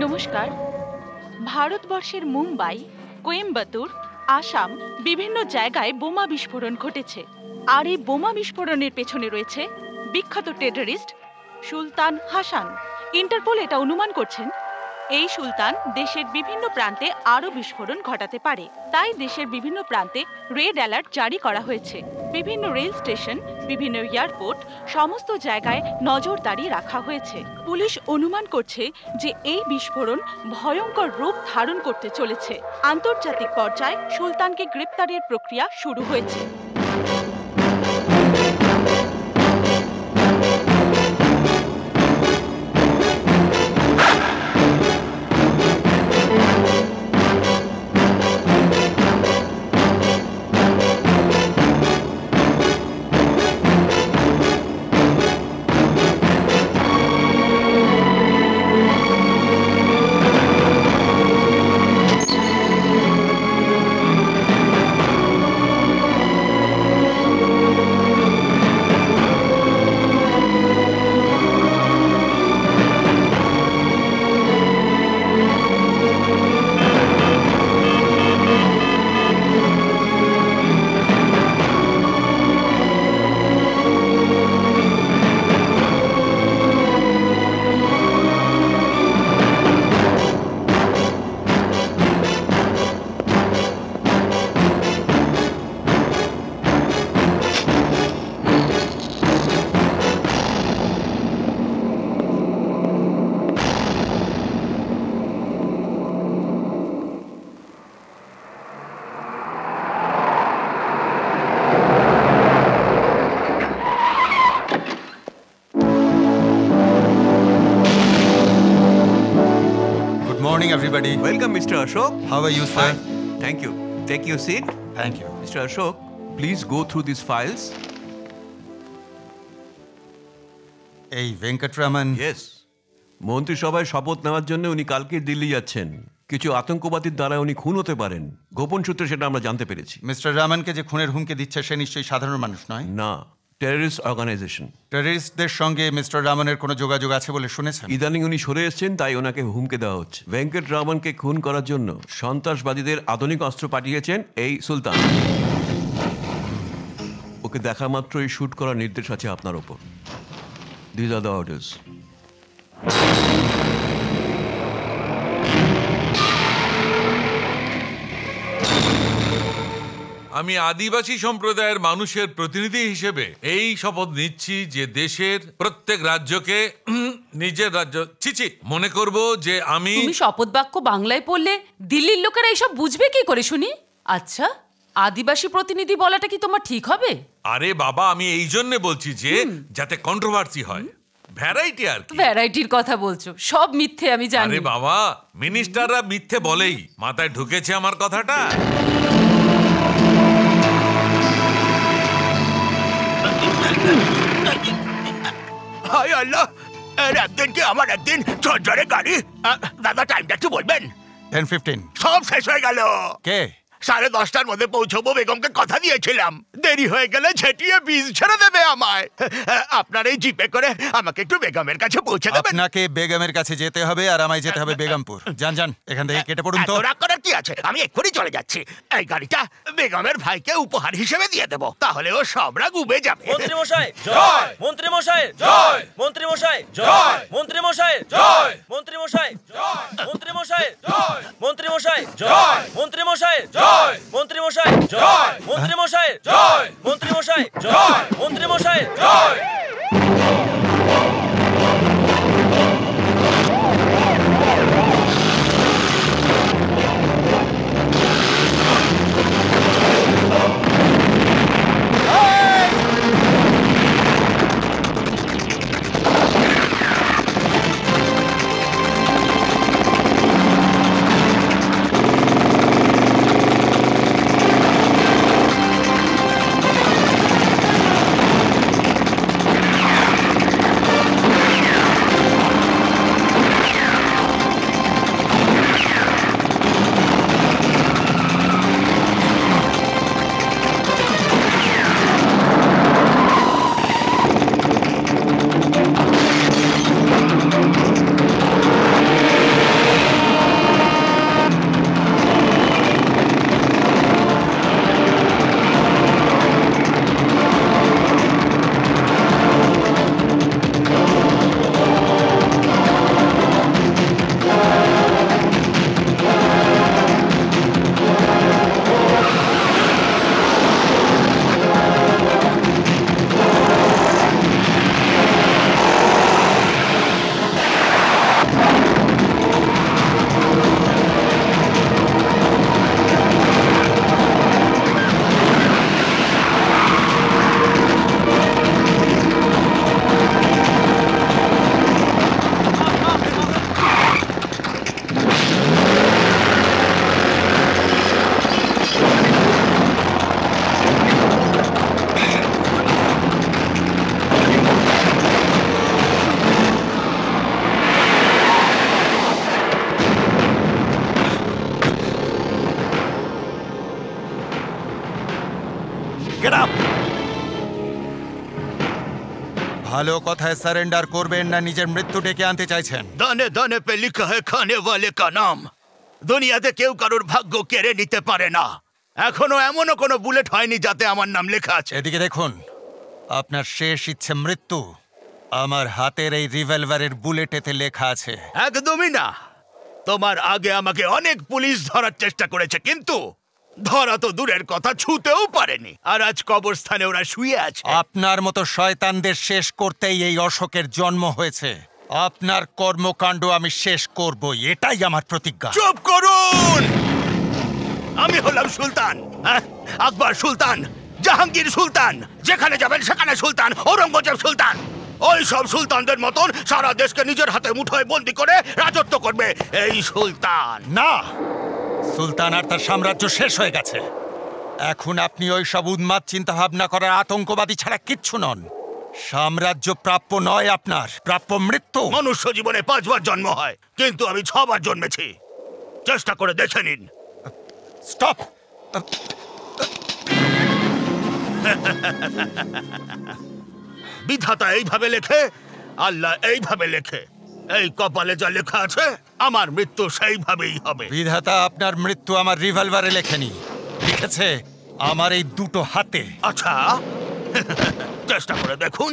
নমস্কার। ভারতবর্ষের মুম্বাই, কোয়েম্বাটুর, আসাম বিভিন্ন জায়গায় বোমা বিস্ফোরণ ঘটেছে। আর এই বোমা বিস্ফোরণের পেছনে রয়েছে বিখ্যাত টেররিস্ট সুলতান হাসান। ইন্টারপোল এটা অনুমান করছেন এই সুলতান দেশের বিভিন্ন প্রান্তে আরও বিস্ফোরণ ঘটাতে পারে। তাই দেশের বিভিন্ন প্রান্তে রেড অ্যালার্ট জারি করা হয়েছে। বিভিন্ন রেল স্টেশন, বিভিন্ন এয়ারপোর্ট, সমস্ত জায়গায় নজরদারি রাখা হয়েছে। পুলিশ অনুমান করছে যে এই বিস্ফোরণ ভয়ঙ্কর রূপ ধারণ করতে চলেছে। আন্তর্জাতিক পর্যায়ে সুলতানকে গ্রেপ্তারের প্রক্রিয়া শুরু হয়েছে। Morning, everybody. Welcome, Mr. Ashok. How are you, sir? Fine. Thank you. Take your seat. Thank you. Mr. Ashok, please go through these files. এই ভেঙ্কটরামন। Yes. মন্ত্রিসভায় শপথ নেওয়ার জন্য উনি কালকে দিল্লি যাচ্ছেন। কিছু আতঙ্কবাদীর দ্বারা উনি খুন হতে পারেন। গোপন সূত্রে সেটা আমরা জানতে পেরেছি। মিস্টার রামানকে যে খুনের হুমকি দিচ্ছে সে নিশ্চয়ই সাধারণ মানুষ নয়। না, টেররিস্ট অর্গানাইজেশন। টেররিস্টদের সঙ্গে মিস্টার রামানের কোনো যোগাযোগ আছে বলে শুনেছেন? ইদানিং উনি সরে এসেছেন, তাই ওনাকে হুমকি দেওয়া হচ্ছে। ভেঙ্কট রামনকে খুন করার জন্য সন্ত্রাসবাদীদের আধুনিক অস্ত্র পাঠিয়েছেন এই সুলতান। ওকে দেখা মাত্রই শুট করার নির্দেশ আছে আপনার ওপর। These are the orders. আমি আদিবাসী সম্প্রদায়ের মানুষের প্রতিনিধি হিসেবে এই শপথ নিচ্ছি যে দেশের প্রত্যেক রাজ্যকে নিজের রাজ্য মনে করব যে আমি। তুমি শপথ বাক্য বাংলায় পড়লে দিল্লির লোকেরা এইসব বুঝবে কি করে শুনি? আচ্ছা, আদিবাসী প্রতিনিধি বলাটা কি তোমার ঠিক হবে? আরে বাবা, আমি এই জন্য বলছি যে যাতে কন্ট্রোভার্সি হয়। ভ্যারাইটি আর কি। ভ্যারাইটির কথা বলছো, সব মিথ্যে আমি জানি। আরে বাবা, মিনিস্টাররা মিথ্যে বলেই, মাথায় ঢুকেছে আমার কথাটা। হায় আল্লাহ, এর একদিন কি আমার একদিন ঝরঝরে গাড়ি। দাদা টাইমটা একটু বলবেন? 10:15। সব শেষ হয়ে গেল। কে? 10:30টার মধ্যে পৌঁছবো, বেগমকে কথা দিয়েছিলাম। দেরি হয়ে গেলে ঝেঁটিয়ে বীজ ছেড়ে দেবে আমায়। আপনার এই জিপে করে আমাকে একটু বেগমের কাছে পৌঁছে দেবেন? আপনাকে বেগমের কাছে যেতে হবে আর আমায় যেতে হবে বেগমপুর। যান যান, এখান থেকে কেটে পড়ুন তো। এত রাগ করার কি আছে? আমি এক্ষুনি চলে যাচ্ছি। এই গাড়িটা বেগমের ভাইকে উপহার হিসেবে দিয়ে দেবো, তাহলে ও সব রাগ উবে যাবে। মন্ত্রী মশাই জয়, মন্ত্রী মশাই জয়, মন্ত্রী মশাই জয়, মন্ত্রী মশাই জয়, মন্ত্রী মশাই জয়, মন্ত্রী মশাই জয়, মন্ত্রী মশাই জয়, মন্ত্রী মশাই জয়, মন্ত্রী মশাই জয়, মন্ত্রী মশাই জয়, মন্ত্রী মশাই জয়, মন্ত্রী মশাই জয়। ভালো কথায় সারেন্ডার করবেন না নিজের মৃত্যু ডেকে আনতে চাইছেন? দানে দানে পে লিখা है खाने वाले का नाम। দুনিয়াতে কেউ কারোর ভাগ্য কেড়ে নিতে পারে না। এখনো এমনও কোনো বুলেট হয়নি যাতে আমার নাম লেখা আছে। এদিকে দেখুন, আপনার শেষ ইচ্ছে মৃত্যু আমার হাতের এই রিভলভারের বুলেটেতে লেখা আছে। একদমই না। তোমার আগে আমাকে অনেক পুলিশ ধরার চেষ্টা করেছে, কিন্তু ধরা তো দূরের কথা, ছুতেও পারেনি। আর আজ কবরস্থানে ওরা শুয়ে আছে। আপনার মতো শয়তানদের শেষ করতেই এই অশোকের জন্ম হয়েছে। আপনার কর্মকাণ্ড আমি শেষ করব, এটাই আমার প্রতিজ্ঞা। চুপ করুন! আমি হলাম সুলতান, আকবর সুলতান, জাহাঙ্গীর সুলতান, যেখানে যাবেন সেখানে সুলতান, ঔরঙ্গজেব সুলতান। ওই সব সুলতানদের মতন সারা দেশকে নিজের হাতে মুঠোয় বন্দি করে রাজত্ব করবে এই সুলতান। না, সুলতান আর তার সাম্রাজ্য শেষ হয়ে গেছে। এখন আপনি ওই সব উন্মাদ চিন্তা ভাবনা করার আতঙ্কবাদী ছাড়া কিচ্ছু নন। সাম্রাজ্য প্রাপ্য নয় আপনার, প্রাপ্য মৃত্যু। মনুষ্য জীবনে 5 বার জন্ম হয়, কিন্তু আমি 6 বার জন্মেছি। চেষ্টা করে দেখে নিন। স্টপ! বিধাতা এইভাবে লেখে, আল্লাহ এইভাবে লেখে। এই কপালে যা লেখা আছে, আমার মৃত্যু সেইভাবেই হবে। বিধাতা আপনার মৃত্যু আমার রিভলভারে লেখেনি, লিখেছে আমার এই দুটো হাতে। আচ্ছা, চেষ্টা করে দেখুন।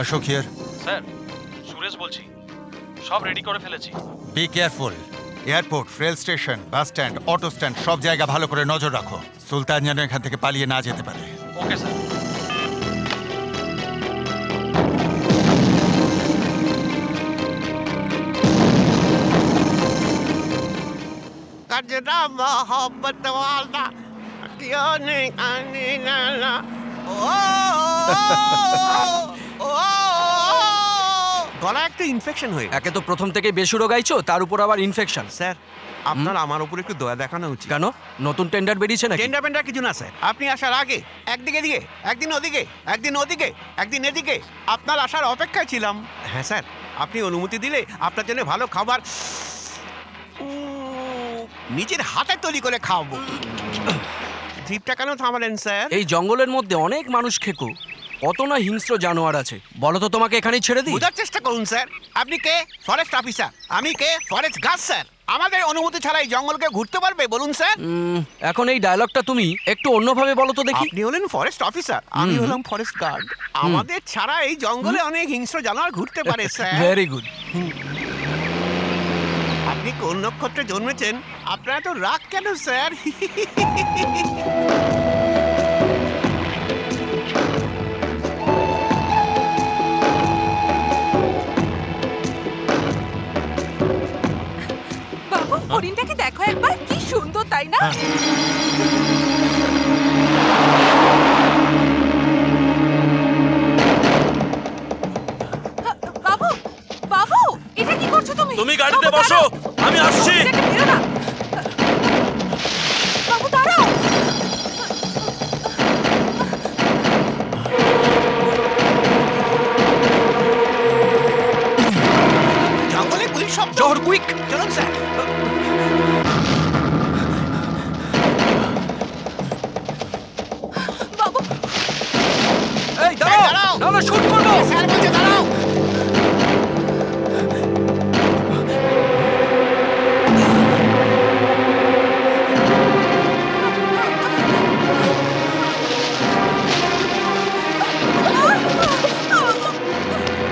অশোক হিয়ার। স্যার, সুরেশ বলছি, সব রেডি করে ফেলেছি। Be careful. Airport, rail station, bus stand, auto stand সব জায়গা ভালো করে নজর রাখো। সুলতান যেন এখান থেকে পালিয়ে না যেতে পারে। Okay sir. गजरा मोहब्बत वाला क्यों नहीं आने वाला গলা একটা ইনফেকশন হয়ে একে তো প্রথম থেকে বেসুরো গাইছো, তার উপর আবার ইনফেকশন। স্যার আপনার আমার উপর একটু দয়া দেখানো উচিত। কেন? নতুন টেন্ডার বেরিয়েছে নাকি? টেন্ডার পেন্ডার কিছু না স্যার, আপনি আসার আগে একদিকে দিকে একদিন ওদিকে একদিন ওদিকে একদিন এদিকে আপনার আসার অপেক্ষায় ছিলাম। হ্যাঁ স্যার, আপনি অনুমতি দিলে আপনার জন্য ভালো খাবার নিজের হাতে তৈরি করে খাওয়াবো। জিপটা কেন থামালেন স্যার? এই জঙ্গলের মধ্যে অনেক মানুষ খেকো, কত না হিংস্র জানোয়ার আছে। বলো তো তোমাকে এখানেই ছেড়ে দিই? বোঝার চেষ্টা করুন স্যার, আপনি কে? Forest officer. আমি কে? Forest guard sir. আমাদের অনুমতি ছাড়া এই জঙ্গলকে ঘুরতে পারবে বলুন স্যার? এখন এই ডায়লগটা তুমি একটু অন্যভাবে বলো তো দেখি। আপনি হলেন ফরেস্ট অফিসার, আমি হলাম ফরেস্ট গার্ড। আমাদের ছাড়া এই জঙ্গলে অনেক হিংস্র জানোয়ার ঘুরতে পারে স্যার। Very good. আপনি কোন নক্ষত্রে জন্মেছেন? আপনারা তো রাগ কেন স্যার? বাবু, হরিণটাকে দেখো একবার, কি সুন্দর তাই না? বাবু, বাবু, এটা কি করছো তুমি? তুমি গাড়িতে বসো, আমি আসছি। বাবু দাঁড়াও। জঙ্গলে পুলিশ সব জোহর কুইক। চলুন স্যার। বাবু, এই দাঁড়াও, দাঁড়াও। না না শুট করবো। স্যার বলছে দাঁড়াও।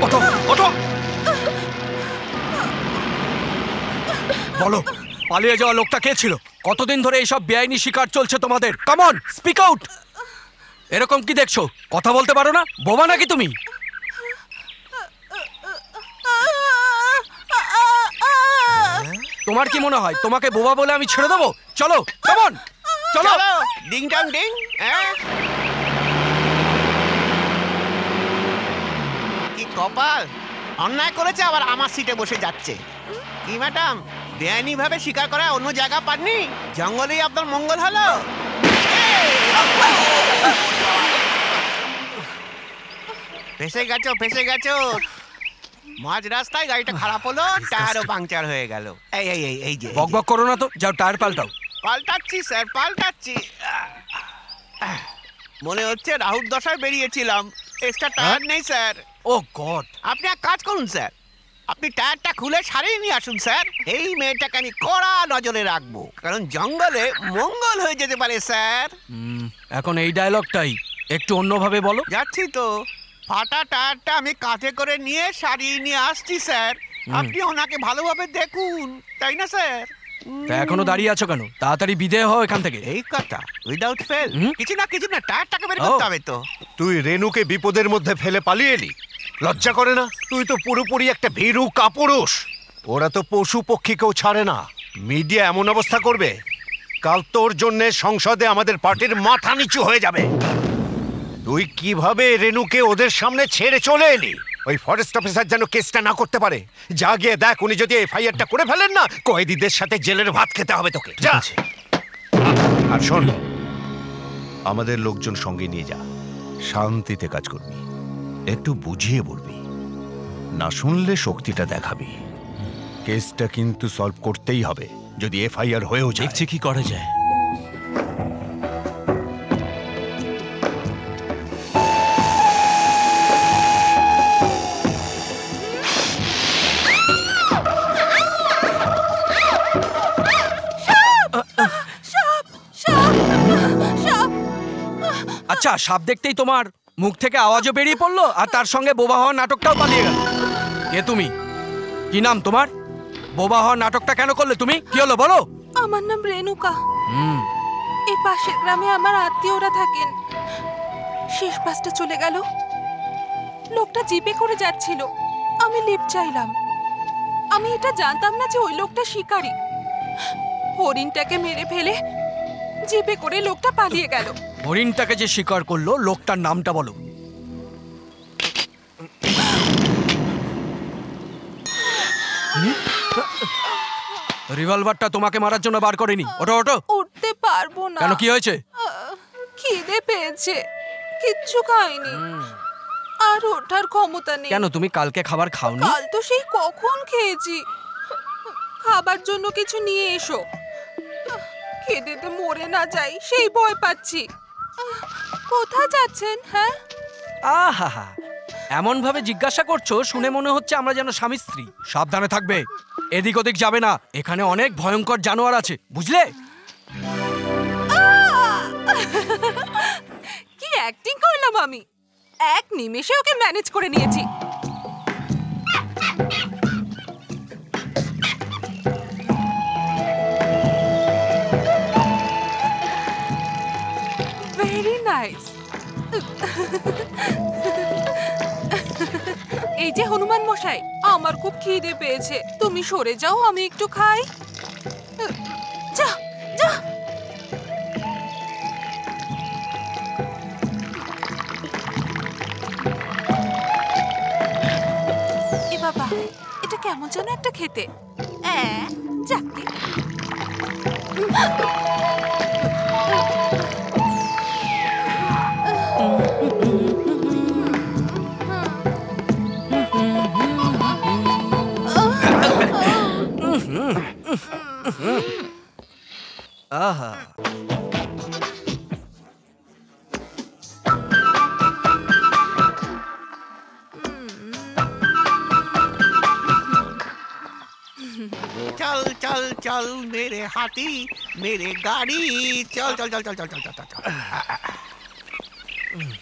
ওঠো ওঠো। বলো, পালিয়ে যাওয়া লোকটা কে ছিল? কতদিন ধরে এইসব বেআইনি শিকার চলছে তোমাদের? Come on, speak out. এরকম কি দেখছো? কথা বলতে পারো না? বোবা নাকি তুমি? তোমার কি মনে হয় তোমাকে বোবা বলে আমি ছেড়ে দেবো? চলো, কাম অন, চলো। চলো ডিং টাং ডিং। কি কপাল, অন্যায় করেছে আবার আমার সিটে বসে যাচ্ছে। কি ম্যাডাম, বেআইনি ভাবে শিকার করা অন্য জায়গা পাননি? জঙ্গলেই আপনার মঙ্গল হলো। ফেসে গেছো ফেসে গেছো। মাঝ রাস্তায় গাড়িটা খারাপ হলো, টায়ারও পাংচার হয়ে গেল। এই এই এই এই যে বকবক করো না তো, যাও টায়ার পাল্টাও। পাল্টাচ্ছি স্যার, পাল্টাচ্ছি। মনে হচ্ছে রাহুর দশায় বেরিয়েছিলাম। এক্সট্রা টায়ার নেই স্যার। ও গড। আপনি এক কাজ করুন স্যার, আপনি টায়ারটা খুলে সারিয়ে নিয়ে আসুন স্যার। এই মেয়েটাকে আমি কড়া নজরে রাখবো, কারণ জঙ্গলে মঙ্গল হয়ে যেতে পারে স্যার। এখন এই ডায়লগটাই একটু অন্যভাবে বলো। যাচ্ছি তো, ফাটা টায়ারটা আমি কাঁধে করে নিয়ে সারিয়ে নিয়ে আসছি স্যার। আপনি ওনাকে ভালোভাবে দেখুন, তাই না স্যার? তা এখনো দাঁড়িয়ে আছো কেন? তাড়াতাড়ি বিদেয় হও এখান থেকে। এই কথা, উইদাউট ফেল। কিছু না টায়ারটাকে বের করতে হবে তো। তুই রেনুকে বিপদের মধ্যে ফেলে পালিয়ে এলি, লজ্জা করে না? তুই তো পুরোপুরি একটা ভীরু কাপুরুষ। ওরা তো পশু পক্ষীকেও ছাড়ে না। মিডিয়া এমন অবস্থা করবে, কাল তোর জন্যে সংসদে আমাদের পার্টির মাথা নিচু হয়ে যাবে। তুই কিভাবে রেনুকে ওদের সামনে ছেড়ে চলে এলি? ওই ফরেস্ট অফিসার যেন কেসটা না করতে পারে। যা গিয়ে দেখ, উনি যদি এফআইআরটা করে ফেলেন না, কয়েদিদের সাথে জেলের ভাত খেতে হবে তোকে। যা। আর শোন, আমাদের লোকজন সঙ্গে নিয়ে যা, শান্তিতে কাজ করবি, একটু বুঝিয়ে বলবি, না শুনলে শক্তিটা দেখাবি। কেসটা কিন্তু সলভ করতেই হবে, যদি এফআইআর হয়েও যায়। দেখছি কি করা যায়। আচ্ছা, সাপ দেখতেই তোমার মুখ থেকে আওয়াজও বেরিয়ে পড়লো আর তার সঙ্গে বোবা হওয়ার নাটকটাও পালিয়ে গেল। কে তুমি? কি নাম তোমার? বোবা হওয়ার নাটকটা কেন করলে তুমি? কি হলো বলো? আমার নাম রেণুকা। এই পাশের গ্রামে আমার আত্মীয়রা থাকেন। শেষ বাসটা চলে গেল, লোকটা জিপে করে যাচ্ছিল, আমি লিফট চাইলাম। আমি এটা জানতাম না যে ওই লোকটা শিকারী। হরিণটাকে মেরে ফেলে জিপে করে লোকটা পালিয়ে গেল। হরিণটাকে যে শিকার করলো লোকটার নামটা বলো। রিভলভারটা তোমাকে মারার জন্য বার করেনি। ওঠো ওঠো। উঠতে পারবো না। কেন, কি হয়েছে? খিদে পেয়েছে, কিচ্ছু খাইনি আর ওঠার ক্ষমতা নেই। কেন, তুমি কালকে খাবার খাওনি? কাল তো সেই কখন খেয়েছি। খাবার জন্য কিছু নিয়ে এসো, খিদেতে মরে না যাই সেই ভয় পাচ্ছি। কোথায় যাচ্ছেন? হ্যাঁ, আহা, এমন ভাবে জিজ্ঞাসা করছো শুনে মনে হচ্ছে আমরা যেন স্বামী স্ত্রী। সাবধানে থাকবে, এদিক ওদিক যাবে না, এখানে অনেক ভয়ঙ্কর জানোয়ার আছে, বুঝলে? কি অ্যাক্টিং করলাম আমি, এক নিমেষে ওকে ম্যানেজ করে নিয়েছি। Very nice. এই যে হনুমান মশাই, আমার খুব খিদে পেয়েছে, তুমি সরে যাও, আমি একটু খাই। যা যা। এ বাবা, এটা কেমন যেন একটা খেতে। যাকে আহা, चल चल चल मेरे हाथी मेरे गाड़ी चल चल चल चल चल चल चल चल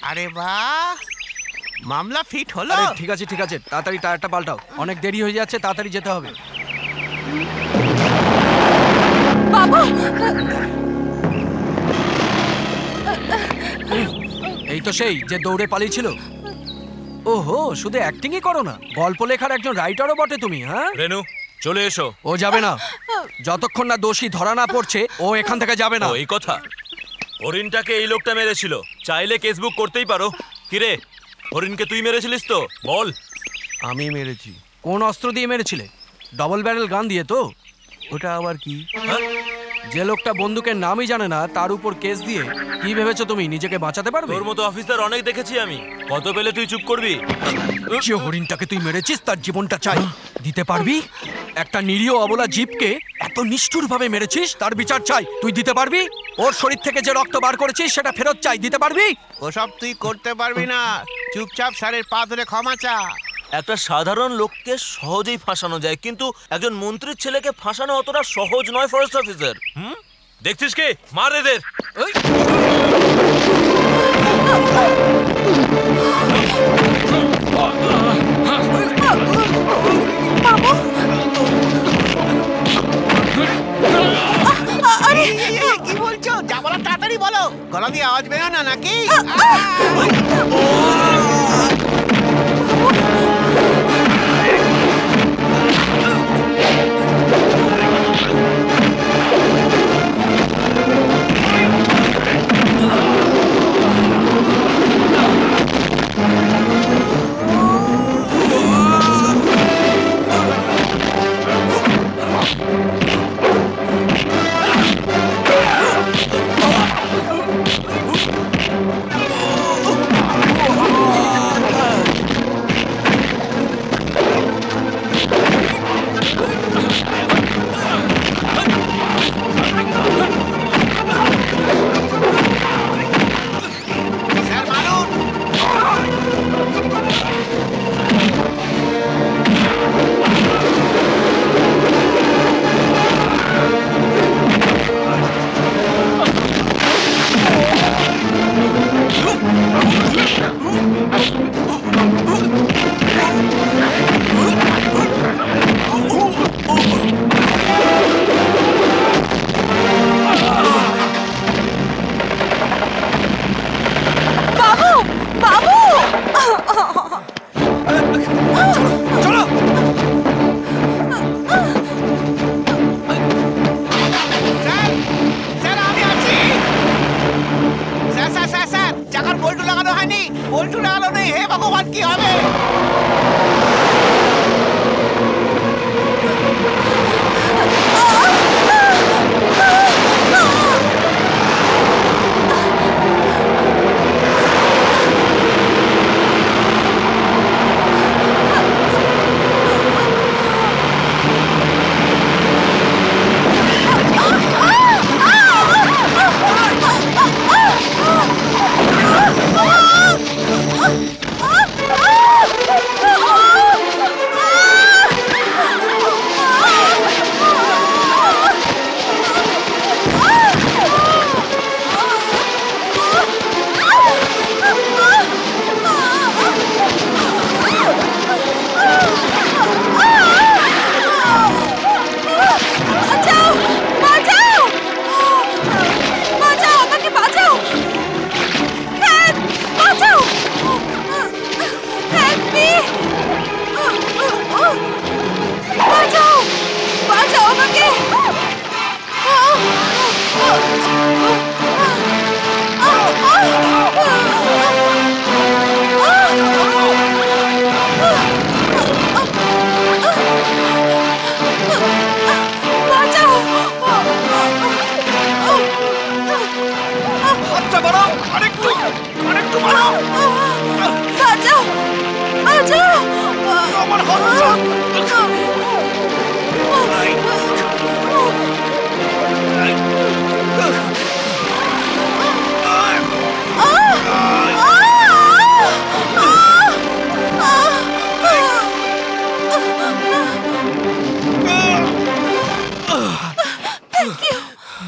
अरे वाह মামলা ফিট হলো। আরে ঠিক আছে ঠিক আছে, তাড়াতাড়ি টায়ারটা পাল্টাও, অনেক দেরি হয়ে যাচ্ছে, তাড়াতাড়ি যেতে হবে। বাবা, এই তো সেই যে দৌড়ে পালিয়েছিল। ওহো, শুধু অ্যাক্টিংই করো না, গল্প লেখার একজন রাইটারও বটে তুমি। হ্যাঁ রেনু, চলে এসো। ও যাবে না, যতক্ষণ না দোষী ধরা না পড়ছে ও এখান থেকে যাবে না। এই কথা, হরিণটাকে এই লোকটা মেরেছিল, চাইলে কেস বুক করতেই পারো। কিরে, হরিণকে তুই মেরেছিলিস তো? বল। আমি মেরেছি। কোন অস্ত্র দিয়ে মেরেছিলে? ডবল ব্যারেল গান দিয়ে তো? ওটা আবার কি? যে লোকটা বন্দুকের নামই জানে না তার উপর কেস দিয়ে কি ভেবেছো তুমি নিজেকে বাঁচাতে পারবে? তোর মতো অফিসার অনেক দেখেছি আমি, কত পেলে তুই চুপ করবি? যে হরিণটাকে তুই মেরেছিস তার জীবনটা চাই, দিতে পারবি? একটা নিরীহ অবলা জীবকে এত নিষ্ঠুর ভাবে মেরেছিস, তার বিচার চাই, তুই দিতে পারবি? ওর শরীর থেকে যে রক্ত বার করেছিস সেটা ফেরত চাই, দিতে পারবি? ওসব তুই করতে পারবি না, চুপচাপ স্যারের পা ধরে ক্ষমা চা। একটা সাধারণ লোককে সহজেই ফাঁসানো যায়, কিন্তু একজন মন্ত্রীর ছেলেকে ফাঁসানো অতটা সহজ নয় ফরেস্ট অফিসার। দেখছিস কি? মার এদের। কি বলছো? যা বলার তাড়াতাড়ি বলো, গলা দিয়ে আওয়াজ বেরো না নাকি?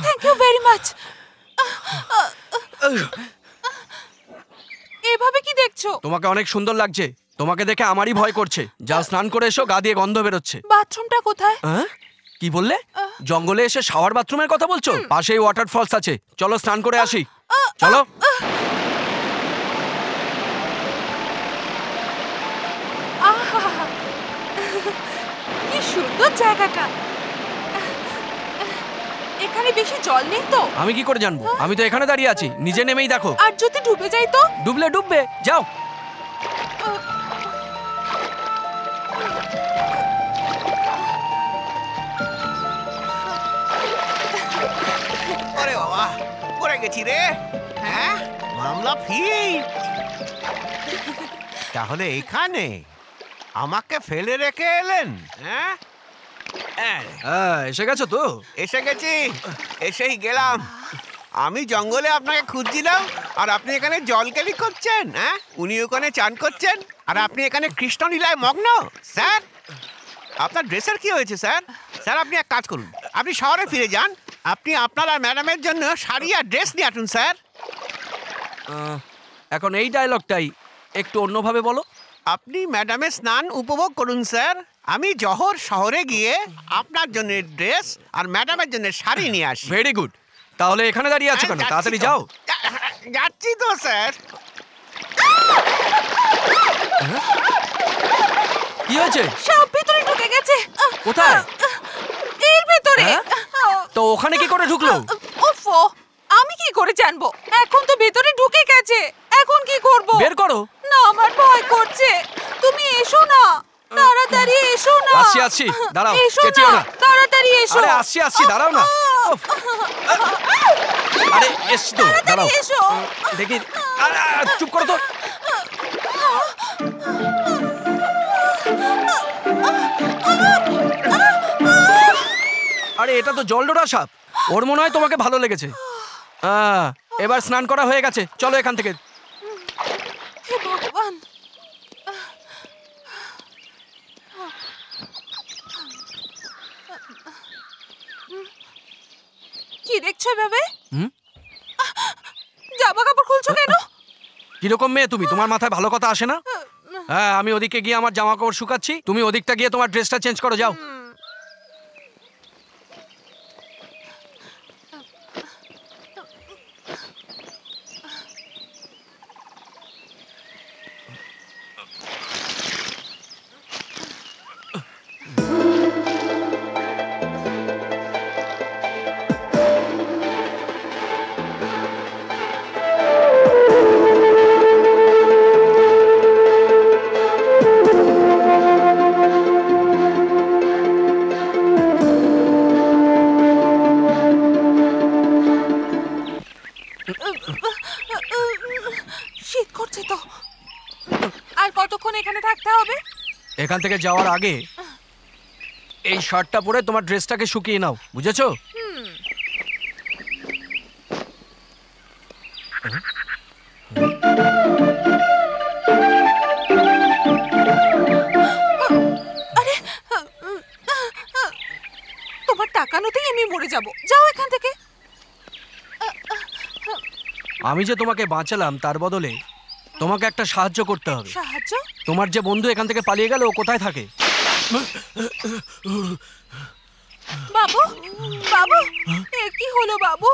Thank you very much. এভাবে কি দেখছো? তোমাকে অনেক সুন্দর লাগছে। তোমাকে দেখে আমারই ভয় করছে। যাও স্নান করে এসো, গা দিয়ে গন্ধ বেরোচ্ছে। বাথরুমটা কোথায়? হ্যাঁ কি বললে? জঙ্গলে এসে শাওয়ার বাথরুমের কথা বলছো? পাশেই ওয়াটার ফলস আছে, চলো স্নান করে আসি। চলো। কি সুন্দর জায়গাটা। এখানে বেশি জল নেই তো? আমি কি করে জানবো? আমি তো এখানে দাঁড়িয়ে আছি, নিজে নেমেই দেখো। আর যদি ডুবে যাই তো? ডুবলে ডুববে, যাও। ওরে বাবা, পড়ে গেছি রে। হ্যাঁ, মামলা ফিট। তাহলে এখানে আমাকে ফেলে রেখে এলেন? হ্যাঁ, এসে গেছো তো? এসে গেছি, এসেই গেলাম। আমি জঙ্গলে আপনাকে খুঁজছিলাম আর আপনি এখানে জল কেলি করছেন। হ্যাঁ, উনি ওখানে চান করছেন আর আপনি এখানে কৃষ্ণলীলায় মগ্ন। স্যার, আপনার ড্রেসের কি হয়েছে স্যার? স্যার, আপনি এক কাজ করুন, আপনি শহরে ফিরে যান। আপনি আপনার আর ম্যাডামের জন্য শাড়ি আর ড্রেস নিয়ে আসুন স্যার। এখন এই ডায়লগটাই একটু অন্যভাবে বলো। আপনি ম্যাডামের স্নান উপভোগ করুন স্যার। আমি জহর শহরে গিয়ে আপনার জন্য ড্রেস আর ম্যাডামের জন্য শাড়ি নিয়ে আসি। Very good. তাহলে এখানে দাঁড়িয়ে আছো কেন? তাড়াতাড়ি যাও। যাচ্ছি তো স্যার। কি হয়েছে? সব ভিতরে ঢুকে গেছে। কোথায়? এর ভিতরে। তো ওখানে কি করে ঢুকলো? ওফো, আমি কি করে জানবো? এখন তো ভিতরে ঢুকে গেছে, এখন কি করব? বের করো। না, আমার ভয় করছে। তুমি এসো না, তাড়াতাড়ি এসো না। আসছি আসছি, দাঁড়াও, এসো চেঁচিও না। তাড়াতাড়ি এসো। আরে আসছি আসছি, দাঁড়াও না। আরে এসছি তো, দাঁড়াও। এসো। দেখি, চুপ করো তো। আরে এটা তো জলডোরা সাপ। ওর মনে হয় তোমাকে ভালো লেগেছে। এবার স্নান করা হয়ে গেছে, চলো এখান থেকে। হে ভগবান। কি দেখছো এভাবে? জামা কাপড় খুলছো কেন? কিরকম মেয়ে তুমি? তোমার মাথায় ভালো কথা আসে না? হ্যাঁ, আমি ওদিকে গিয়ে আমার জামা কাপড় শুকাচ্ছি, তুমি ওদিকটা গিয়ে তোমার ড্রেসটা চেঞ্জ করো, যাও। শীত করছে তো। আর কতক্ষণ এখানে থাকতে হবে? এখান থেকে যাওয়ার আগে এই শার্টটা পরে তোমার ড্রেসটাকে শুকিয়ে নাও, বুঝেছো? আরে, তোমার তাকানোতেই আমি মরে যাব। যাও এখান থেকে। আমি যে তোমাকে বাঁচালাম তার বদলে তোমাকে একটা সাহায্য করতে হবে। সাহায্য? তোমার যে বন্ধু এখান থেকে পালিয়ে গেল, ও কোথায় থাকে? বাবু, বাবু, এ কি হলো বাবু?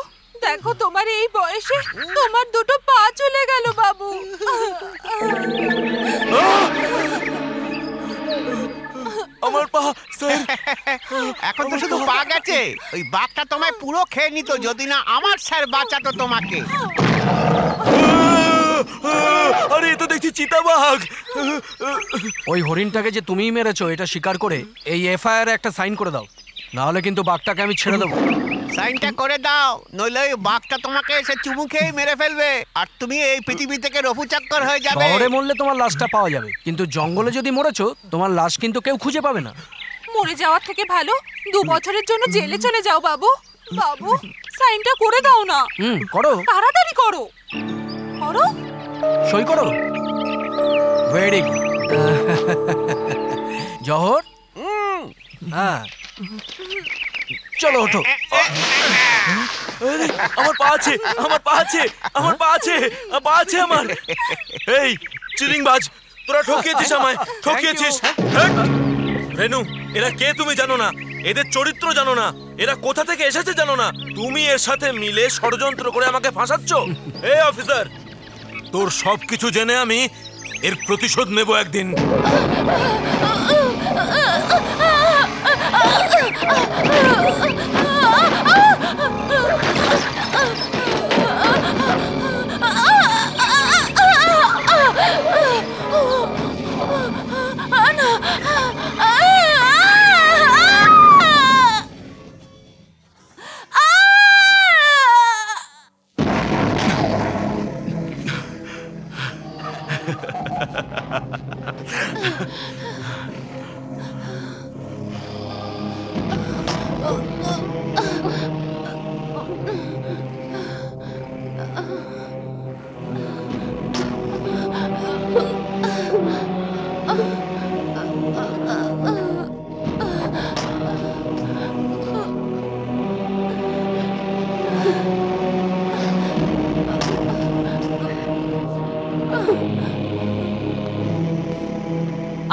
দেখো, তোমার এই বয়সে তোমার দুটো পা চলে গেল বাবু। আমার পা স্যার। এখন তো শুধু পা গেছে, ওই বাঘটা তোমায় পুরো খেয়ে নিত যদি না আমার স্যার বাঁচাতো তোমাকে। আরে এ তো দেখছি চিতাবাঘ। ওই হরিণটাকে যে তুমিই মেরেছো এটা স্বীকার করে এই এফআইআর একটা সাইন করে দাও, না হলে কিন্তু বাঘটাকে আমি ছেড়ে দেবো। সাইনটা করে দাও, নইলে ওই বাঘটা তোমাকে এসে চুমু খেয়ে মেরে ফেলবে আর তুমি এই পৃথিবী থেকে রফুচাক্কর হয়ে যাবে। শহরে মরলে তোমার লাশটা পাওয়া যাবে, কিন্তু জঙ্গলে যদি মরেছো তোমার লাশ কিন্তু কেউ খুঁজে পাবে না। মরে যাওয়ার থেকে ভালো 2 বছরের জন্য জেলে চলে যাও বাবু। বাবু, সাইনটা করে দাও না। করো, তাড়াতাড়ি করো। করো, সই করো। Very good. জহর, হ্যাঁ চলো ওঠো। আমার পা আছে, আমার পা আছে, আমার পা আছে, পা আছে আমার। এই চিরিংবাজ, তোরা ঠকিয়েছিস আমায়, ঠকিয়েছিস। রেনু, এরা কে তুমি জানো না, এদের চরিত্র জানো না, এরা কোথা থেকে এসেছে জানো না, তুমি এর সাথে মিলে ষড়যন্ত্র করে আমাকে ফাঁসাচ্ছ। এই অফিসার, তোর সবকিছু জেনে আমি এর প্রতিশোধ নেব একদিন।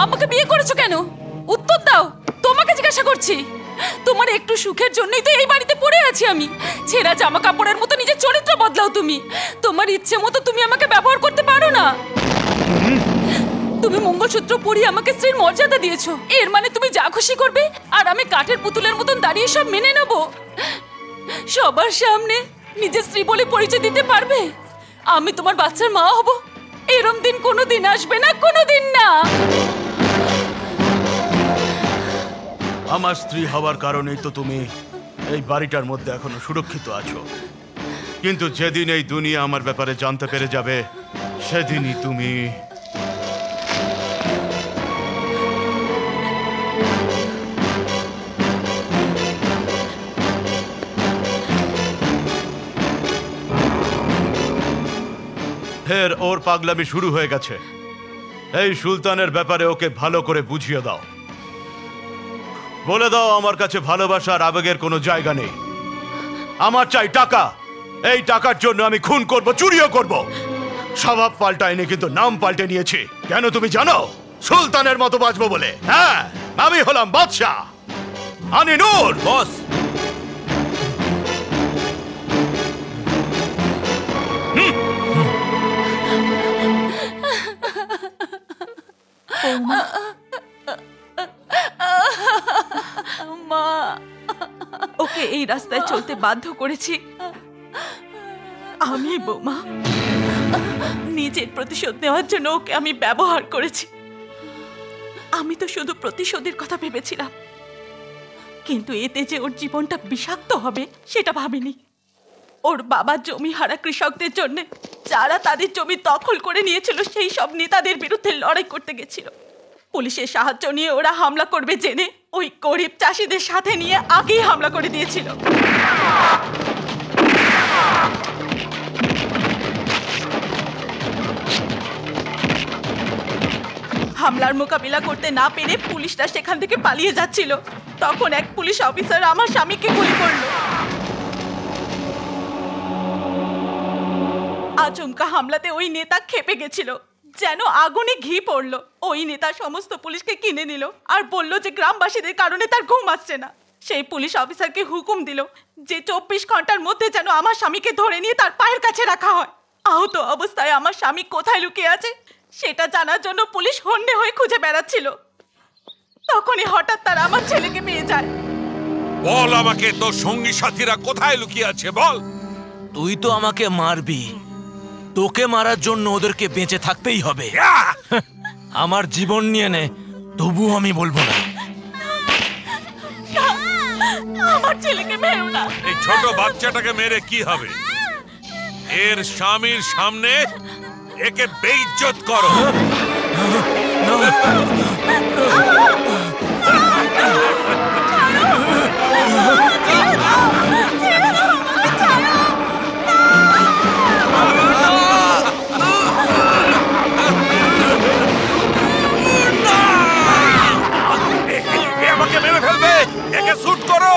আমাকে বিয়ে করেছো কেন? উত্তর দাও, তোমাকে জিজ্ঞাসা করছি। তোমার একটু সুখের জন্যই তো এই বাড়িতে পড়ে আছি আমি। ছেঁড়া জামা কাপড়ের মতো নিজের চরিত্র বদলাও তুমি। তোমার ইচ্ছে মতো তুমি আমাকে ব্যবহার করতে পারো না। তুমি মঙ্গলসূত্র পরিয়ে আমাকে স্ত্রীর মর্যাদা দিয়েছো, এর মানে তুমি যা খুশি করবে আর আমি কাঠের পুতুলের মতন দাঁড়িয়ে সব মেনে নেব? সবার সামনে নিজের স্ত্রী বলে পরিচয় দিতে পারবে? আমি তোমার বাচ্চার মা হব? এরম দিন কোনোদিন আসবে না, কোনোদিন না। আমার স্ত্রী হওয়ার কারণেই তো তুমি এই বাড়িটার মধ্যে এখনো সুরক্ষিত আছো, কিন্তু যেদিন এই দুনিয়া আমার ব্যাপারে জানতে পেরে যাবে সেদিনই তুমি ফের ওর পাগলামি শুরু হয়ে গেছে। এই সুলতানের ব্যাপারে ওকে ভালো করে বুঝিয়ে দাও, বলে দাও আমার কাছে ভালোবাসা আর আবেগের কোনো জায়গা নেই। আমার চাই টাকা, এই টাকার জন্য আমি খুন করব, চুরিও করব। স্বভাব পাল্টায়নি কিন্তু নাম পাল্টে নিয়েছি। কেন তুমি জানো? সুলতানের মতো বাঁচবো বলে। হ্যাঁ, আমি হলাম বাদশা আনিনুর। বস, মা, ওকে এই রাস্তায় চলতে বাধ্য করেছি আমি। বৌমা, নিজের প্রতিশোধ নেওয়ার জন্য ওকে আমি ব্যবহার করেছি। আমি তো শুধু প্রতিশোধের কথা ভেবেছিলাম, কিন্তু এতে যে ওর জীবনটা বিষাক্ত হবে সেটা ভাবিনি। ওর বাবা জমি হারা কৃষকদের জন্য, যারা তাদের জমি দখল করে নিয়েছিল, সেই সব নেতাদের বিরুদ্ধে লড়াই করতে গেছিল। পুলিশের সাহায্য নিয়ে ওরা হামলা করবে জেনে ওই গরিব চাষিদের সাথে নিয়ে আগেই হামলা করে দিয়েছিল। হামলার মোকাবিলা করতে না পেরে পুলিশরা সেখান থেকে পালিয়ে যাচ্ছিল। তখন এক পুলিশ অফিসার আমার স্বামীকে গুলি করল। আচমকা হামলাতে ওই নেতা ক্ষেপে গেছিল, যেন আগুনে ঘি পড়লো। ওই নেতা সমস্ত পুলিশকে কিনে নিল আর বলল যে গ্রামবাসীদের কারণে তার ঘুম আসছে না। সেই পুলিশ অফিসারকে হুকুম দিল যে 24 ঘন্টার মধ্যে যেন আমার স্বামীকে ধরে নিয়ে তার পায়ের কাছে রাখা হয়। আহত অবস্থায় আমার স্বামী কোথায় লুকিয়ে আছে সেটা জানার জন্য পুলিশ হন্যে হয়ে খুঁজে বেড়াচ্ছিল। তখনই হঠাৎ তারা আমার ছেলেকে পেয়ে যায়। বল আমাকে, তোর সঙ্গী সাথীরা কোথায় লুকিয়ে আছে বল। তুই তো আমাকে মারবি, তোকে মারার জন্য ওদেরকে বেঁচে থাকতেই হবে। আমার জীবন নিয়ে নে, তবু আমি বলবো না। আমার ছেলেকে মেরো না। এই ছোট বাচ্চাটাকে মেরে কি হবে? এর স্বামীর সামনে একে বেইজ্জত করো। আমাকে মেরে ফেলবে, একে শুট করো।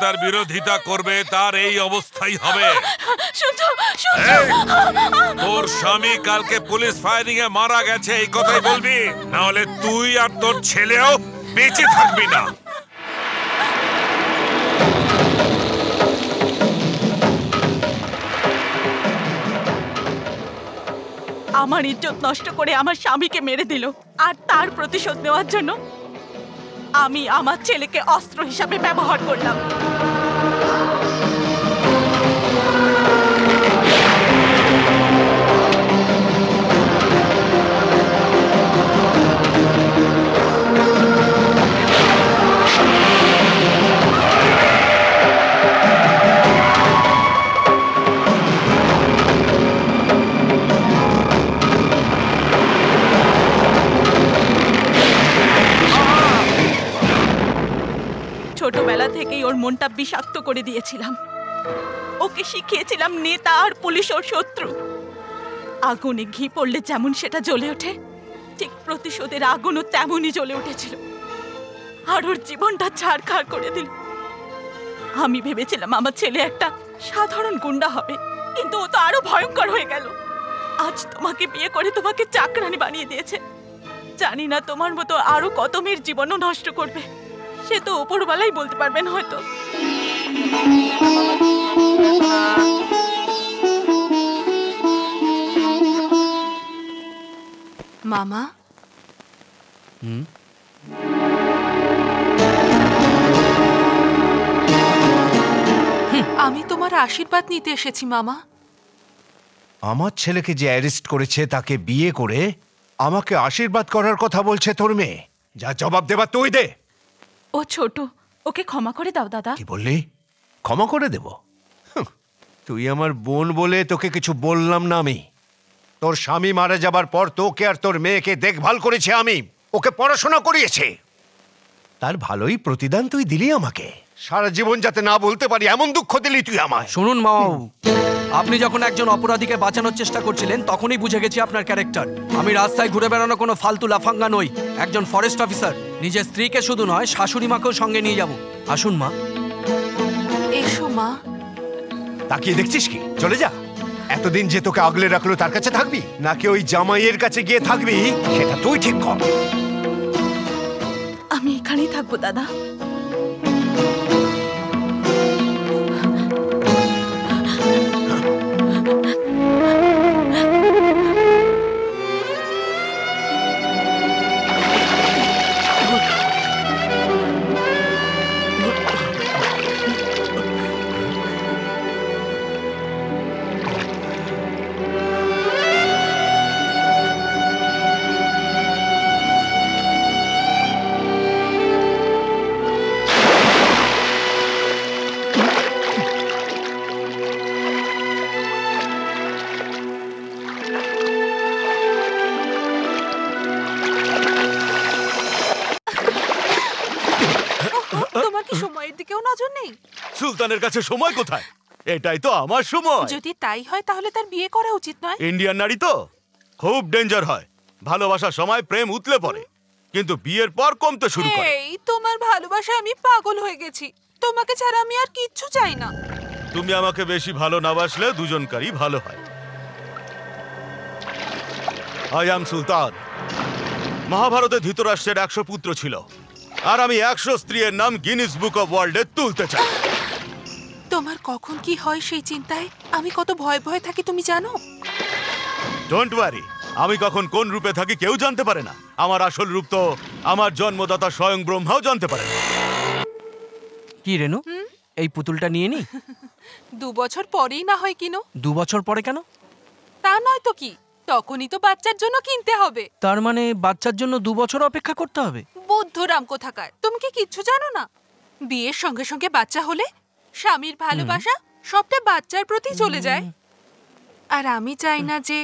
তার বিরোধিতা করবে তার এই অবস্থাই হবে। তোর স্বামী কালকে পুলিশ ফায়ারিং এ মারা গেছে এই কথাই বলবি, না হলে তুই আর তোর ছেলেও বেঁচে থাকবি না। আমার ইজ্জত নষ্ট করে আমার স্বামীকে মেরে দিল, আর তার প্রতিশোধ নেওয়ার জন্য আমি আমার ছেলেকে অস্ত্র হিসাবে ব্যবহার করলাম। ছোটবেলা থেকেই ওর মনটা বিষাক্ত করে দিয়েছিলাম। ওকে শিখিয়েছিলাম নেতা আর পুলিশ ওর শত্রু। আগুনে ঘি পড়লে যেমন সেটা জ্বলে ওঠে, ঠিক প্রতিশোধের আগুনও তেমনই জ্বলে উঠেছিল, আর ওর জীবনটা ছাড়খাড় করে দিল। আমি ভেবেছিলাম আমার ছেলে একটা সাধারণ গুন্ডা হবে, কিন্তু ও তো আরো ভয়ঙ্কর হয়ে গেল। আজ তোমাকে বিয়ে করে তোমাকে চাকরানি বানিয়ে দিয়েছে। জানি না তোমার মতো আরো কত মেয়ের জীবনও নষ্ট করবে, সে তো উপরওয়ালাই বলতে পারবেন হয়তো। মামা, আমি তোমার আশীর্বাদ নিতে এসেছি মামা। আমার ছেলেকে যে অ্যারেস্ট করেছে তাকে বিয়ে করে আমাকে আশীর্বাদ করার কথা বলছে তোর মেয়ে। যা জবাব দেবা তুই দে। ও ছোট, ওকে ক্ষমা করে দাও দাদা। কি বললি? ক্ষমা করে দেব? তুই আমার বোন বলে তোকে কিছু বললাম না আমি। তোর স্বামী মারা যাবার পর তোকে আর তোর মেয়েকে দেখভাল করেছে আমি, ওকে পড়াশোনা করিয়েছে। তার ভালোই প্রতিদান তুই দিলি আমাকে। সারা জীবন যাতে না বলতে পারি এমন দুঃখ দিলি তুই আমায়। শুনুন মামাবাবু, আপনি যখন একজন অপরাধীকে বাঁচানোর চেষ্টা করছিলেন তখনই বুঝে গেছি আপনার ক্যারেক্টার। আমি রাস্তায় ঘুরে বেড়ানো কোনো ফালতু লাফাঙ্গা নই, একজন ফরেস্ট অফিসার। নিজের স্ত্রীকে শুধু নয়, শাশুড়ি মাকেও সঙ্গে নিয়ে যাব। আসুন মা। এসো মা। তাকিয়ে দেখছিস কি? চলে যা। এতদিন যে তোকে আগলে রাখলো তার কাছে থাকবি, নাকি ওই জামাইয়ের কাছে গিয়ে থাকবি সেটা তুই ঠিক কর। আমি এখানেই থাকবো দাদা। সুলতানের কাছে সময় কোথায়? এটাই তো আমার সময়। যদি তাই হয় তাহলে তার বিয়ে করা উচিত নয়? ইন্ডিয়ান নারী তো খুব ডেঞ্জার হয়। ভালোবাসার সময় প্রেম উতলে পড়ে, কিন্তু বিয়ের পর কমতে শুরু করে। এই তোমার ভালোবাসায় আমি পাগল হয়ে গেছি। তোমাকে ছাড়া আমি আর কিচ্ছু চাই না। তুমি আমাকে বেশি ভালো না বাসলে দুজনকারই ভালো হয়। আই অ্যাম সুলতান। মহাভারতে ধৃতরাষ্ট্রের 100 পুত্র ছিল, আর আমি 100 স্ত্রীর নাম গিনিস বুক অফ ওয়ার্ল্ডে তুলতে চাই। তোমার কখন কি হয় সেই চিন্তায় আমি কত ভয় ভয় থাকি তুমি জানো? ডোন্ট ওয়ারি, আমি কখন কোন রূপে থাকি কেউ জানতে পারে না। আমার আসল রূপ তো আমার জন্মদাতা স্বয়ং ব্রহ্মাও জানতে পারে না। কি রেনু, এই পুতুলটা নিয়ে নি? 2 বছর পরেই না হয় কিনো। 2 বছর পরে কেন? তা নয় তো কি, তখনই তো বাচ্চার জন্য কিনতে হবে। তার মানে বাচ্চার জন্য 2 বছর অপেক্ষা করতে হবে? বুদ্ধরাম কোথাকার, তুমি কি কিচ্ছু জানো না? বিয়ের সঙ্গে সঙ্গে বাচ্চা হলে স্বামীর ভালোবাসা সবটা বাচ্চার প্রতি চলে যায়। আর আমি চাই না যে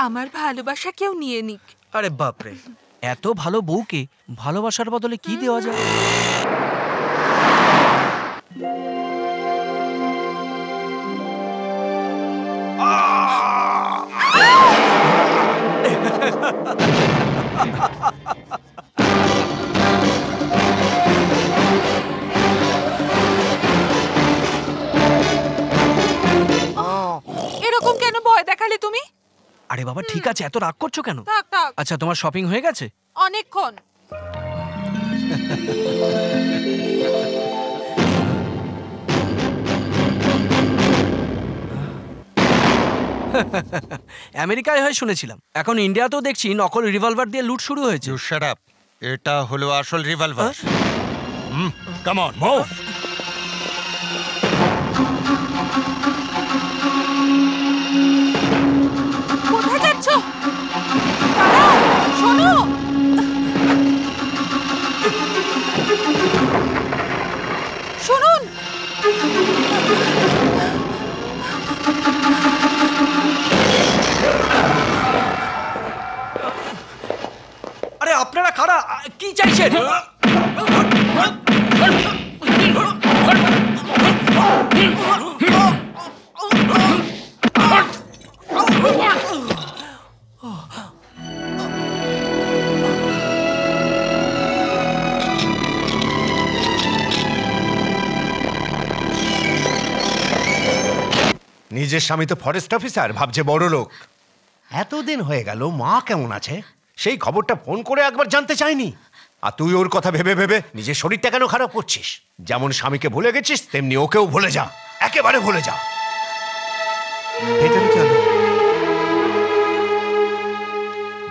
আমার ভালোবাসা কেউ নিয়ে নিক। আরে বাপরে, এত ভালো বউকে ভালোবাসার বদলে কি দেওয়া যায়? বাবা ঠিক আছে, এত রাগ করছো কেন? থাক থাক, আচ্ছা তোমার শপিং হয়ে গেছে? অনেকক্ষণ। আমেরিকায় হয় শুনেছিলাম, এখন ইন্ডিয়াতেও দেখছি নকল রিভলভার দিয়ে লুট শুরু হয়েছে। You shut up. এটা হলো আসল রিভলভার। Come on, move. কোথায় যাচ্ছ? দাঁড়াও, শোনো। শুনুন। আরে আপনারা কারা, কি চাইছেন? নিজের স্বামী তো ফরেস্ট অফিসার, ভাবছে বড় লোক। এতদিন হয়ে গেল, মা কেমন আছে সেই খবরটা ফোন করে একবার জানতে চাইনি। আর তুই ওর কথা ভেবে ভেবে নিজের শরীরটা কেন খারাপ করছিস? যেমন স্বামীকে ভুলে গেছিস তেমনি ওকেও ভুলে যা, একেবারে ভুলে যা। ভেতরে চলো।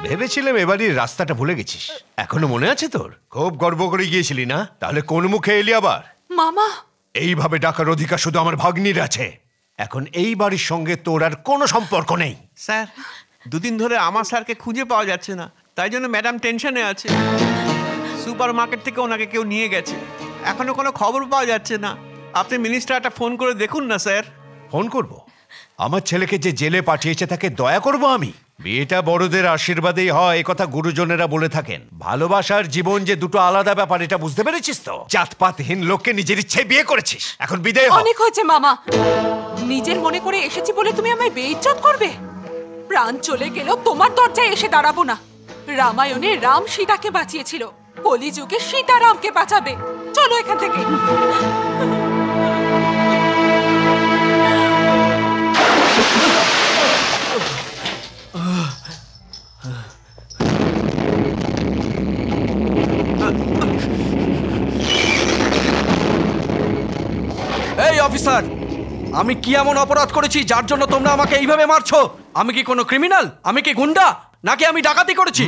ভেবেছিলাম এবারই রাস্তাটা ভুলে গেছিস, এখনো মনে আছে তোর? খুব গর্ব করে গিয়েছিলি না? তাহলে কোন মুখে এলি আবার? মামা, এইভাবে ডাকার অধিকার শুধু আমার ভাগ্নির আছে। এখন এই বাড়ির সঙ্গে তোর আর কোনো সম্পর্ক নেই। স্যার, দুদিন ধরে আমার স্যারকে খুঁজে পাওয়া যাচ্ছে না, তাই জন্য ম্যাডাম টেনশনে আছে। সুপার মার্কেট থেকে ওনাকে কেউ নিয়ে গেছে, এখনো কোনো খবর পাওয়া যাচ্ছে না। আপনি মিনিস্টারটা ফোন করে দেখুন না স্যার। ফোন করব? আমার ছেলেকে যে জেলে পাঠিয়েছে তাকে দয়া করব আমি? বিয়েটা বড়দের আশীর্বাদেই হয়, কথা গুরুজনেরা বলে থাকেন। ভালোবাসার জীবন যে দুটো আলাদা ব্যাপার, এটা বুঝতে পেরেছিস তো? জাতপাতহীন লোককে নিজের ইচ্ছে বিয়ে করেছিস, এখন বিদায় হ। অনেক হয়েছে মামা। নিজের মনে করে এসেছি বলে তুমি আমায় বেইজ্জত করবে? প্রাণ চলে গেল তোমার দরজায় এসে দাঁড়াবো না। রামায়ণে রাম সীতাকে বাঁচিয়েছিল, কলিযুগে সীতা রামকে বাঁচাবে। চলো এখান থেকে। এই অফিসার, আমি কি এমন অপরাধ করেছি যার জন্য তোমরা আমাকে এইভাবে মারছো? আমি কি কোনো ক্রিমিনাল? আমি কি গুন্ডা? নাকি আমি ডাকাতি করেছি?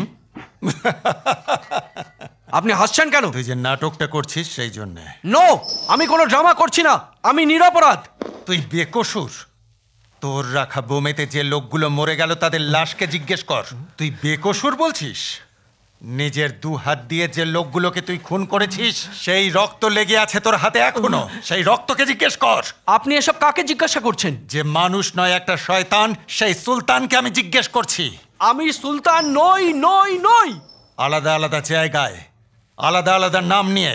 আপনি হাসছেন কেন? তুই যে নাটকটা করছিস সেই জন্য। নো, আমি কোনো ড্রামা করছি না, আমি নিরপরাধ। তুই বেকসুর। তোর রাখা বোমেতে যে লোকগুলো মরে গেল তাদের লাশকে জিজ্ঞেস কর। তুই বেকসুর বলছিস? নিজের দু হাত দিয়ে যে লোকগুলোকে তুই খুন করেছিস সেই রক্ত লেগে আছে তোর হাতে এখনো। সেই রক্তকে জিজ্ঞেস কর। আপনি এসব কাকে জিজ্ঞাসা করছেন? যে মানুষ নয়, একটা শয়তান, সেই সুলতানকে আমি জিজ্ঞেস করছি। আমি সুলতান নই, নই, নই। আলাদা আলাদা জায়গায় আলাদা আলাদা নাম নিয়ে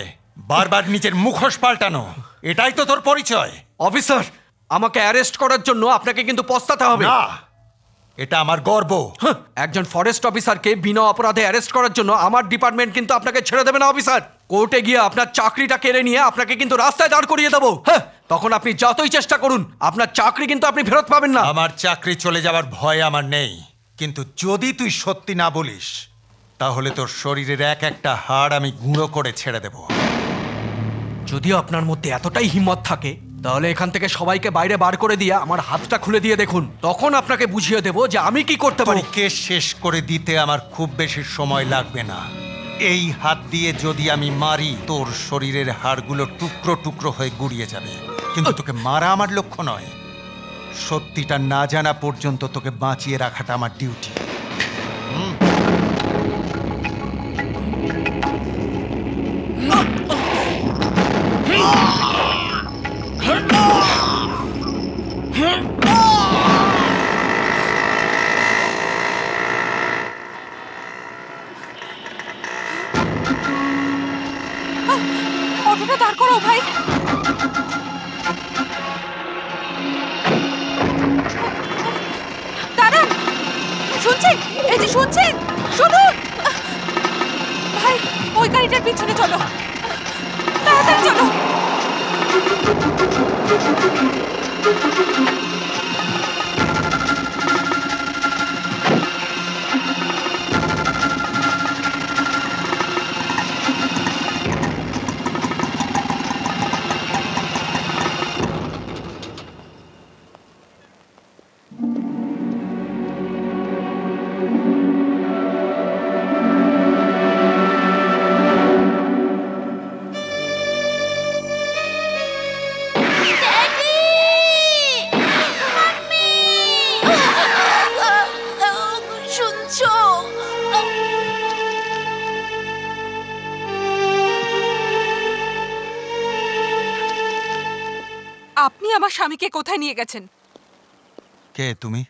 বারবার নিজের মুখোশ পাল্টানো, এটাই তো তোর পরিচয়। অফিসার, আমাকে অ্যারেস্ট করার জন্য আপনাকে কিন্তু পস্তাতে হবে। না, এটা আমার গর্ব। একজন ফরেস্ট অফিসারকে বিনা অপরাধে অ্যারেস্ট করার জন্য আমার ডিপার্টমেন্ট কিন্তু আপনাকে ছেড়ে দেবে না অফিসার। কোর্টে গিয়ে আপনার চাকরিটা কেড়ে নিয়ে আপনাকে কিন্তু রাস্তায় দাঁড় করিয়ে দেবো। হ্যাঁ, তখন আপনি যতই চেষ্টা করুন আপনার চাকরি কিন্তু আপনি ফেরত পাবেন না। আমার চাকরি চলে যাওয়ার ভয় আমার নেই, কিন্তু যদি তুই সত্যি না বলিস তাহলে তোর শরীরের এক একটা হাড় আমি গুঁড়ো করে ছেড়ে দেব। যদিও আপনার মধ্যে এতটাই হিম্মত থাকে তাহলে এখান থেকে সবাইকে বাইরে বার করে দিয়ে আমার হাতটা খুলে দিয়ে দেখুন, তখন আপনাকে বুঝিয়ে দেব যে আমি কি করতে পারি। তোকে শেষ করে দিতে আমার খুব বেশি সময় লাগবে না। এই হাত দিয়ে যদি আমি মারি তোর শরীরের হাড়গুলো টুকরো টুকরো হয়ে গুড়িয়ে যাবে, কিন্তু তোকে মারা আমার লক্ষ্য নয়। সত্যিটা না জানা পর্যন্ত তোকে বাঁচিয়ে রাখাটা আমার ডিউটি। অটোটা দাঁড় করো ভাই। দাঁড়ান, শুনছেন? এই যে শুনছেন, শুনুন ভাই, ওই গাড়িটার পিছনে চলো, তাড়াতাড়ি চলো। আমার স্বামীকে কোথায় নিয়ে গেছেন? কে তুমি?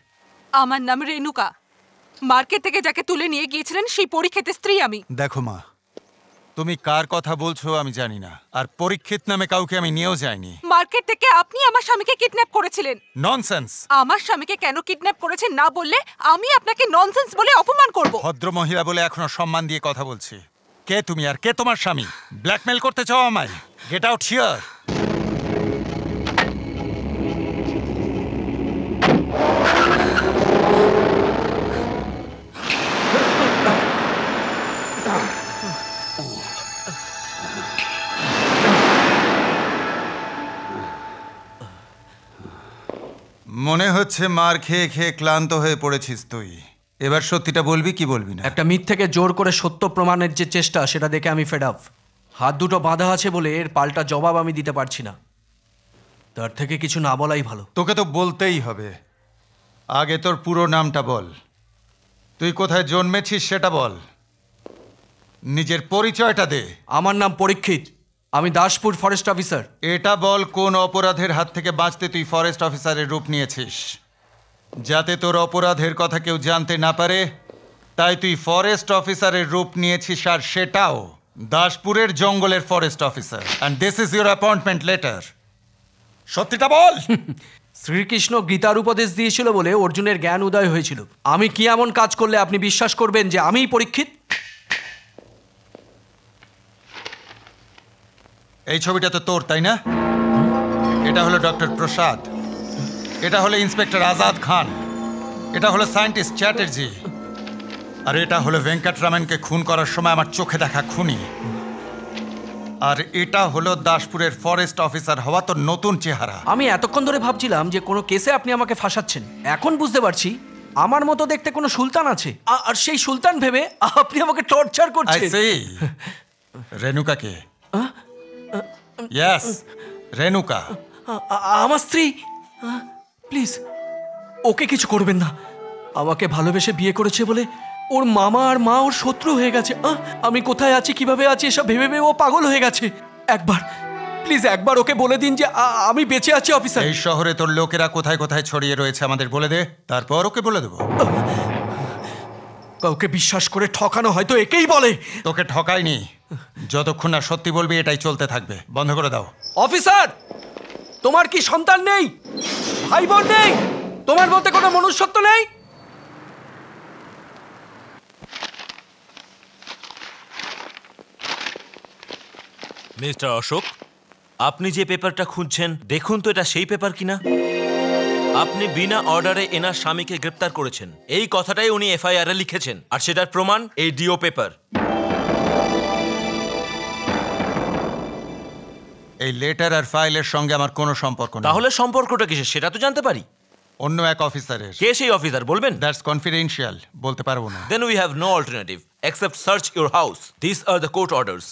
আমার নাম রেনুকা। মার্কেট থেকে যাকে তুলে নিয়ে গিয়েছিলেন সেই পরীক্ষিতের স্ত্রী আমি। দেখো মা, তুমি কার কথা বলছো আমি জানি না, আর পরীক্ষিত নামে কাউকে আমি নিয়েও যাইনি। মার্কেট থেকে আপনি আমার স্বামীকে কিডন্যাপ করেছিলেন। ননসেন্স! আমার স্বামীকে কেন কিডন্যাপ করেছেন না বললে আমি আপনাকে ননসেন্স বলে অপমান করব। ভদ্র মহিলা বলে এখনো সম্মান দিয়ে কথা বলছি। কে তুমি আর কে তোমার স্বামী? ব্ল্যাকমেল করতে চাও আমায়? Get out here! মনে হচ্ছে মার খেয়ে খেয়ে ক্লান্ত হয়ে পড়েছিস তুই। এবার সত্যিটা বলবি কি বলবি না? একটা মিথ্যেকে জোর করে সত্য প্রমাণের যে চেষ্টা, সেটা দেখে আমি ফেড আপ। হাত দুটো বাঁধা আছে বলে এর পাল্টা জবাব আমি দিতে পারছি না। তার থেকে কিছু না বলাই ভালো। তোকে তো বলতেই হবে। আগে তোর পুরো নামটা বল। তুই কোথায় জন্মেছিস সেটা বল। নিজের পরিচয়টা দে। আমার নাম পরীক্ষিত, আমি দাসপুর ফরেস্ট অফিসার। এটা বল কোন অপরাধের হাত থেকে বাঁচতে তুই ফরেস্ট অফিসারের রূপ নিয়েছিস, যাতে তোর অপরাধের কথা কেউ জানতে না পারে। তাই তুই ফরেস্ট অফিসারের রূপ নিয়েছিস, আর সেটাও দাসপুরের জঙ্গলের forest officer. And this is your appointment letter. সত্যিটা বল। শ্রীকৃষ্ণ গীতার উপদেশ দিয়েছিল বলে অর্জুনের জ্ঞান উদয় হয়েছিল। আমি কি এমন কাজ করলে আপনি বিশ্বাস করবেন যে আমিই পরীক্ষিত? এই ছবিটা তো তোর, তাই না? এটা হলো ডক্টর প্রসাদ, এটা হলো ইন্সপেক্টর আজাদ খান, এটা হলো সায়েন্টিস্ট চ্যাটার্জি, আর এটা হলো ভেঙ্কটরামনকে খুন করার সময় আমার চোখে দেখা খুনি। আর এটা হলো দাসপুরের ফরেস্ট অফিসার হওয়া তোর নতুন চেহারা। আমি এতক্ষণ ধরে ভাবছিলাম যে কোনো কেসে আপনি আমাকে ফাঁসাচ্ছেন। এখন বুঝতে পারছি আমার মতো দেখতে কোনো সুলতান আছে, আর সেই সুলতান ভেবে আপনি আমাকে টর্চার করছেন। রেনুকাকে? ইয়েস, রেনুকা আমার স্ত্রী। প্লিজ ওকে কিছু করবেন না। আমাকে ভালোবেসে বিয়ে করেছে বলে ওর মামা আর মা ওর শত্রু হয়ে গেছে। আমি কোথায় আছি, কিভাবে আছি, এসব ভেবে ভেবে ও পাগল হয়ে গেছে। একবার প্লিজ একবার ওকে বলে দিন যে আমি বেঁচে আছি অফিসার। এই শহরে তোর লোকেরা কোথায় কোথায় ছড়িয়ে রয়েছে আমাদের বলে দে, তারপর ওকে বলে দেবো। কাউকে বিশ্বাস করে ঠকানো হয়তো একেই বলে। তোকে ঠকাইনি, যতক্ষণ না সত্যি বলবি এটাই চলতে থাকবে। বন্ধ করে দাও। অফিসার, তোমার কি সন্তান নেই, ভাই বোন নেই? তোমার মধ্যে কোনো মনুষ্যত্ব নেই? মিস্টার অশোক, আপনি যে পেপারটা খুঁজছেন দেখুন তো এটা সেই পেপার কিনা। আপনি বিনা অর্ডারে এনার স্বামীকে গ্রেপ্তার করেছেন, এই কথাটাই উনি এফআইআর এ লিখেছেন, আর সেটার প্রমাণ এই ডিও পেপার। এই লেটার আর ফাইলের সঙ্গে আমার কোনো সম্পর্ক নেই। তাহলে সম্পর্কটা কিসের সেটা তো জানতে পারি। অন্য এক অফিসারের। কে সেই অফিসার বলবেন? দ্যাটস কনফিডেন্সিয়াল, বলতে পারবো না। Then we have no alternative except search your house. These are the court orders.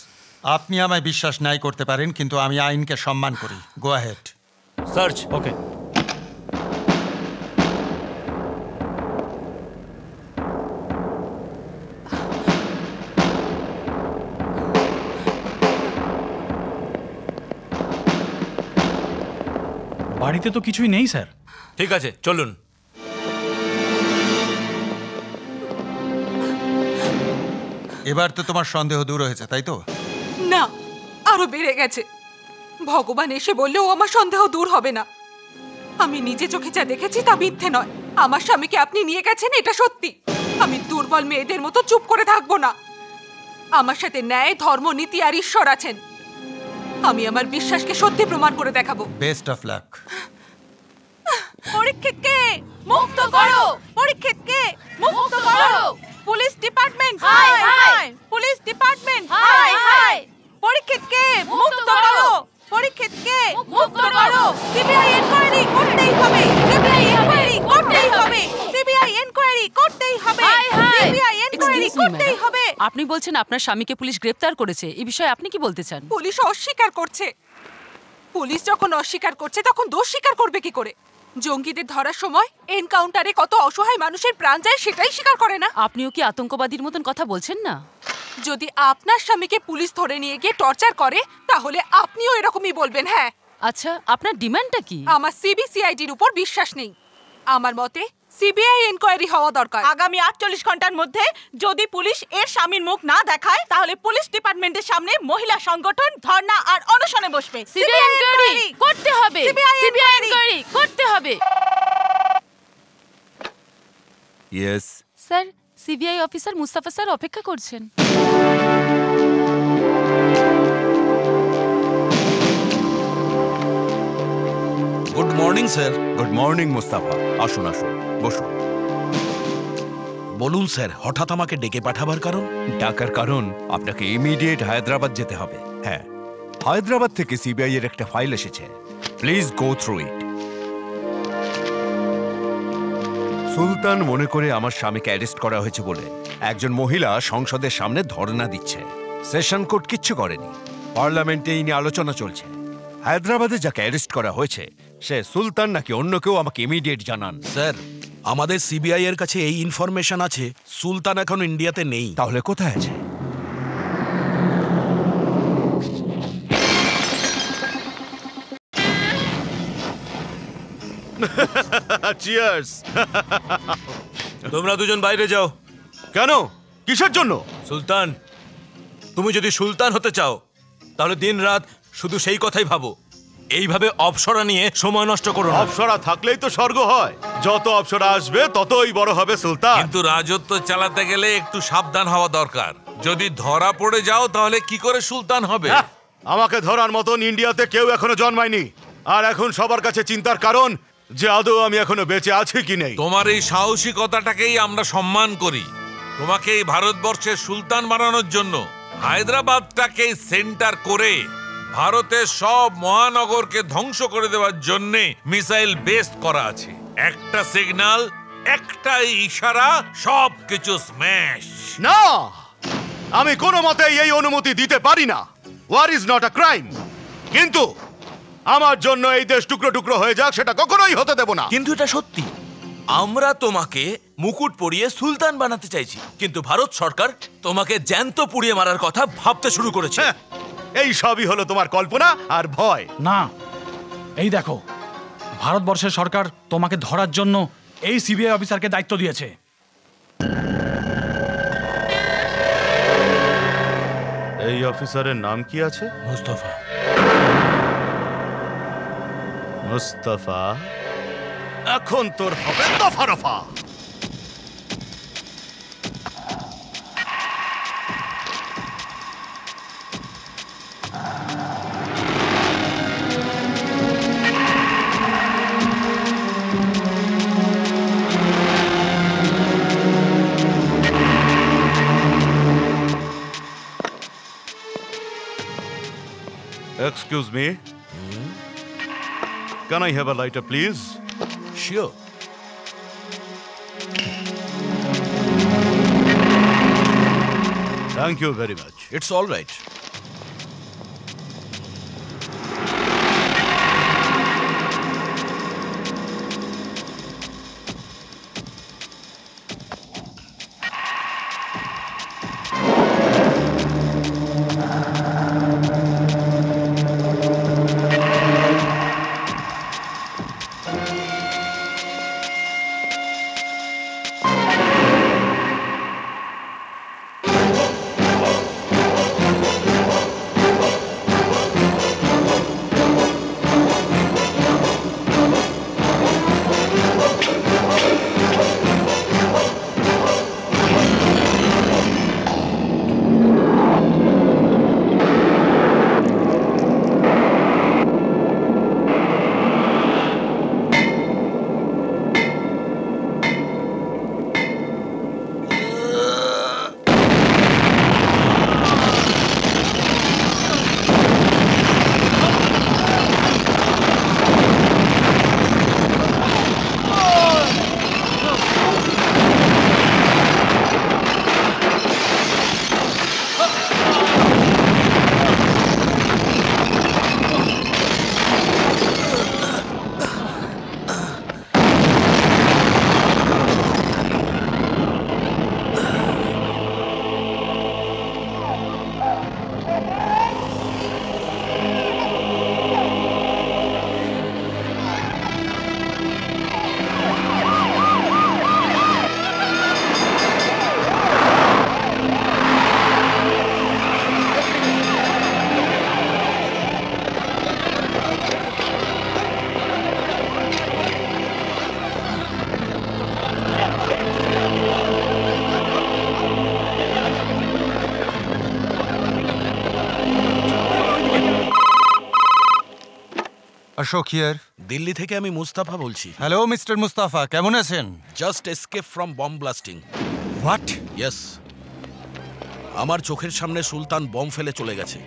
আপনি আমায় বিশ্বাস নাই করতে পারেন, কিন্তু আমি আইনকে সম্মান করি। Go ahead. সার্চ। ওকে। বাড়িতে তো কিছুই নেই স্যার। ঠিক আছে, চলুন। এবার তো তোমার সন্দেহ দূর হয়েছে, তাই তো? না, আরো বেড়ে গেছে। ভগবান এসে বললেও আমার সন্দেহ দূর হবে না। আমি নিজে চোখে যা দেখেছি তা মিথ্যে নয়। আমার স্বামীকে আপনি নিয়ে গেছেন, এটা সত্যি। আমি দুর্বল মেয়েদের মতো চুপ করে থাকবো না। আমার সাথে ন্যায়, ধর্ম, নীতি আর ঈশ্বর আছেন। আমি আমার বিশ্বাসকে সত্যি প্রমাণ করে দেখাবো। Best of luck. পরীক্ষিতকে মুক্ত করো! পরীক্ষিতকে মুক্ত করো! পুলিশ ডিপার্টমেন্ট, হাই হাই! পুলিশ ডিপার্টমেন্ট, হাই হাই! পরীক্ষিতকে মুক্ত করো! পরীক্ষিতকে মুক্ত করো! সিবিআই এনকোয়ারি করতেই হবে! সিবিআই এনকোয়ারি করতেই হবে! সিবিআই এনকোয়ারি করতেই হবে! সিবিআই এনকোয়ারি করতেই হবে! আপনি বলছেন আপনার স্বামীকে পুলিশ গ্রেফতার করেছে, এই বিষয়ে আপনি কি বলতে চান? পুলিশ অস্বীকার করছে। পুলিশ যখন অস্বীকার করছে তখন দোষ স্বীকার করবে কি করে? জঙ্গিদের ধরার সময় এনকাউন্টারে কত অসহায় মানুষের প্রাণ যায় সেটাই স্বীকার করে না। আপনিও কি আতঙ্কবাদীর মতন কথা বলছেন না? যদি আপনার স্বামীকে পুলিশ ধরে নিয়ে গিয়ে টর্চার করে তাহলে আপনিও এরকমই বলবেন। হ্যাঁ, আচ্ছা, আপনার ডিমান্ডটা কি? আমার সিবিসিআইডির উপর বিশ্বাস নেই। আমার মতে সিবিআই এনকোয়ারি হওয়া দরকার। আগামী 48 ঘন্টার মধ্যে যদি পুলিশ এর স্বামীর মুখ না দেখায় তাহলে পুলিশ ডিপার্টমেন্টের সামনে মহিলা সংগঠন ধর্ণা আর অনশনে বসবে। সিবিআই এনকোয়ারি করতে হবে, সিবিআই এনকোয়ারি করতে হবে। Yes sir, CBI officer Mustafa sir অপেক্ষা করছেন। Good morning sir. Good morning Mustafa, আসুন আসুন বসুন। বলুন স্যার, হঠাৎ আমাকে ডেকে পাঠাবার কারণ? ডাকার কারণ আপনাকে ইমিডিয়েট হায়দ্রাবাদ যেতে হবে। হ্যাঁ, হায়দ্রাবাদ থেকে সিবিআই এর একটা ফাইল এসেছে, প্লিজ গো থ্রু ইট। সুলতান মনে করে আমার স্বামীকে অ্যারেস্ট করা হয়েছে বলে একজন মহিলা সংসদের সামনে ধর্ণা দিচ্ছে। সেশন কোর্ট কিচ্ছু করেনি, পার্লামেন্টে এই নিয়ে আলোচনা চলছে। হায়দ্রাবাদে যাকে অ্যারেস্ট করা হয়েছে সে সুলতান নাকি অন্য কেউ আমাকে ইমিডিয়েট জানান। স্যার, আমাদের সিবিআই এর কাছে এই ইনফরমেশন আছে সুলতান এখন ইন্ডিয়াতে নেই। তাহলে কোথায় আছে? চিয়ার্স। তোমরা দুজন বাইরে যাও। কেন? কিসের জন্য? সুলতান, তুমি যদি সুলতান হতে চাও তাহলে দিনরাত শুধু সেই কথাই ভাবো। এইভাবে অপসরা নিয়ে সময় নষ্ট করো না। অপসরা থাকলেই তো স্বর্গ হয়। যত অপসরা আসবে ততই বড় হবে সুলতান। কিন্তু রাজত্ব চালাতে গেলে একটু সাবধান হওয়া দরকার। যদি ধরা পড়ে যাও তাহলে কি করে সুলতান হবে? আমাকে ধরার মতন ইন্ডিয়াতে কেউ এখনো জন্মায়নি। আর এখন সবার কাছে চিন্তার কারণ যে আদৌ আমি এখনো বেঁচে আছি কি নেই। তোমার এই সাহসিকতাটাকেই আমরা সম্মান করি। তোমাকে এই ভারতবর্ষের সুলতান বানানোর জন্য হায়দ্রাবাদটাকে সেন্টার করে ভারতের সব মহানগরকে ধ্বংস করে দেওয়ার জন্য মিসাইল বেস করা আছে। একটা সিগন্যাল, একটা ইশারা, সব কিছু স্ম্যাশ। না, আমি কোনো মতেই এই অনুমতি দিতে পারি না। War is not a crime. কিন্তু আমার জন্য এই দেশ টুকরো টুকরো হয়ে যাক সেটা কখনোই হতে দেব না। কিন্তু এটা সত্যি, আমরা তোমাকে মুকুট পরিয়ে সুলতান বানাতে চাইছি, কিন্তু ভারত সরকার তোমাকে জ্যান্ত পুড়িয়ে মারার কথা ভাবতে শুরু করেছে। এই সবই হলো তোমার কল্পনা আর ভয়। না, এই দেখো, ভারতবর্ষের সরকার তোমাকে ধরার জন্য এই সিবিআই অফিসারকে দায়িত্ব দিয়েছে। এই অফিসারের নাম কি আছে? মুস্তাফা। মুস্তাফা, এখন তোর হবে দফা রফা। Excuse me. Can I have a lighter, please? Sure. Thank you very much. It's all right. Ashok here. Delhi থেকে আমি মুস্তাফা বলছি। হ্যালো মিস্টার মুস্তাফা, কেমন আছেন? Just escape from bomb blasting. What? Yes, আমার চোখের সামনে সুলতান বম ফেলে চলে গেছে।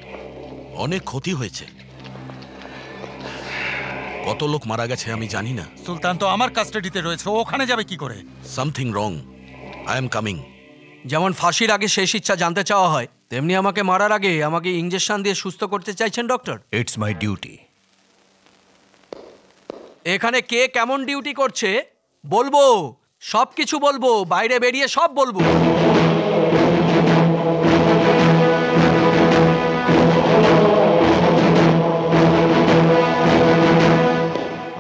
অনেক ক্ষতি হয়েছে। কত লোক মারা গেছে আমি জানি না। সুলতান তো আমার কাস্টাডিতে রয়েছে, ও ওখানে যাবে কি করে? Something wrong. I am coming. যেমন ফাঁসির আগে শেষ ইচ্ছা জানতে চাওয়া হয়, তেমনি আমাকে মারার আগে আমাকে ইঞ্জেকশন দিয়ে সুস্থ করতে চাইছেন ডক্টর? It's my duty. এখানে কে কেমন ডিউটি করছে বলবো, সব কিছু বলবো, বাইরে বেরিয়ে সব বলবো।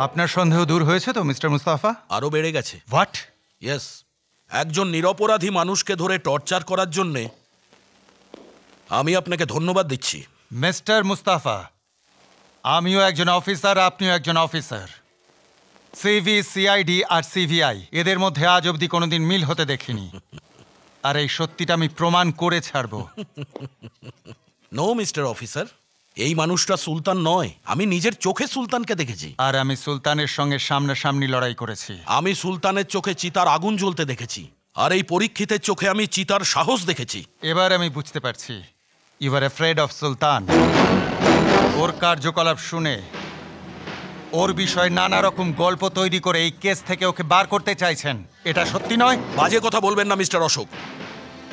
আপনার সন্দেহ দূর হয়েছে তো মিস্টার মুস্তাফা? আরো বেড়ে গেছে। হোয়াট? ইয়েস, একজন নিরপরাধী মানুষকে ধরে টর্চার করার জন্যে আমি আপনাকে ধন্যবাদ দিচ্ছি। মিস্টার মুস্তাফা, আমিও একজন অফিসার, আপনিও একজন অফিসার। সিভি, সিআইডি আর সিভিআই, এদের মধ্যে আজ অবধি কোনোদিন মিল হতে দেখিনি। আর এই সত্যিটা আমি প্রমাণ করে ছাড়বো। নো মিস্টার অফিসার, এই মানুষটা সুলতান নয়। আমি নিজের চোখে সুলতানকে দেখেছি। আর আমি সুলতানের সঙ্গে সামনাসামনি লড়াই করেছি। আমি সুলতানের চোখে চিতার আগুন জ্বলতে দেখেছি, আর এই পরীক্ষিতের চোখে আমি চিতার সাহস দেখেছি। এবার আমি বুঝতে পারছি, ইউ আর অ্যাফ্রেড অফ সুলতান। ওর কার্যকলাপ শুনে, ওর বিষয়ে নানা রকম গল্প তৈরি করে এই কেস থেকে ওকে বার করতে চাইছেন। এটা সত্যি নয়? বাজে কথা বলবেন না মিস্টার অশোক।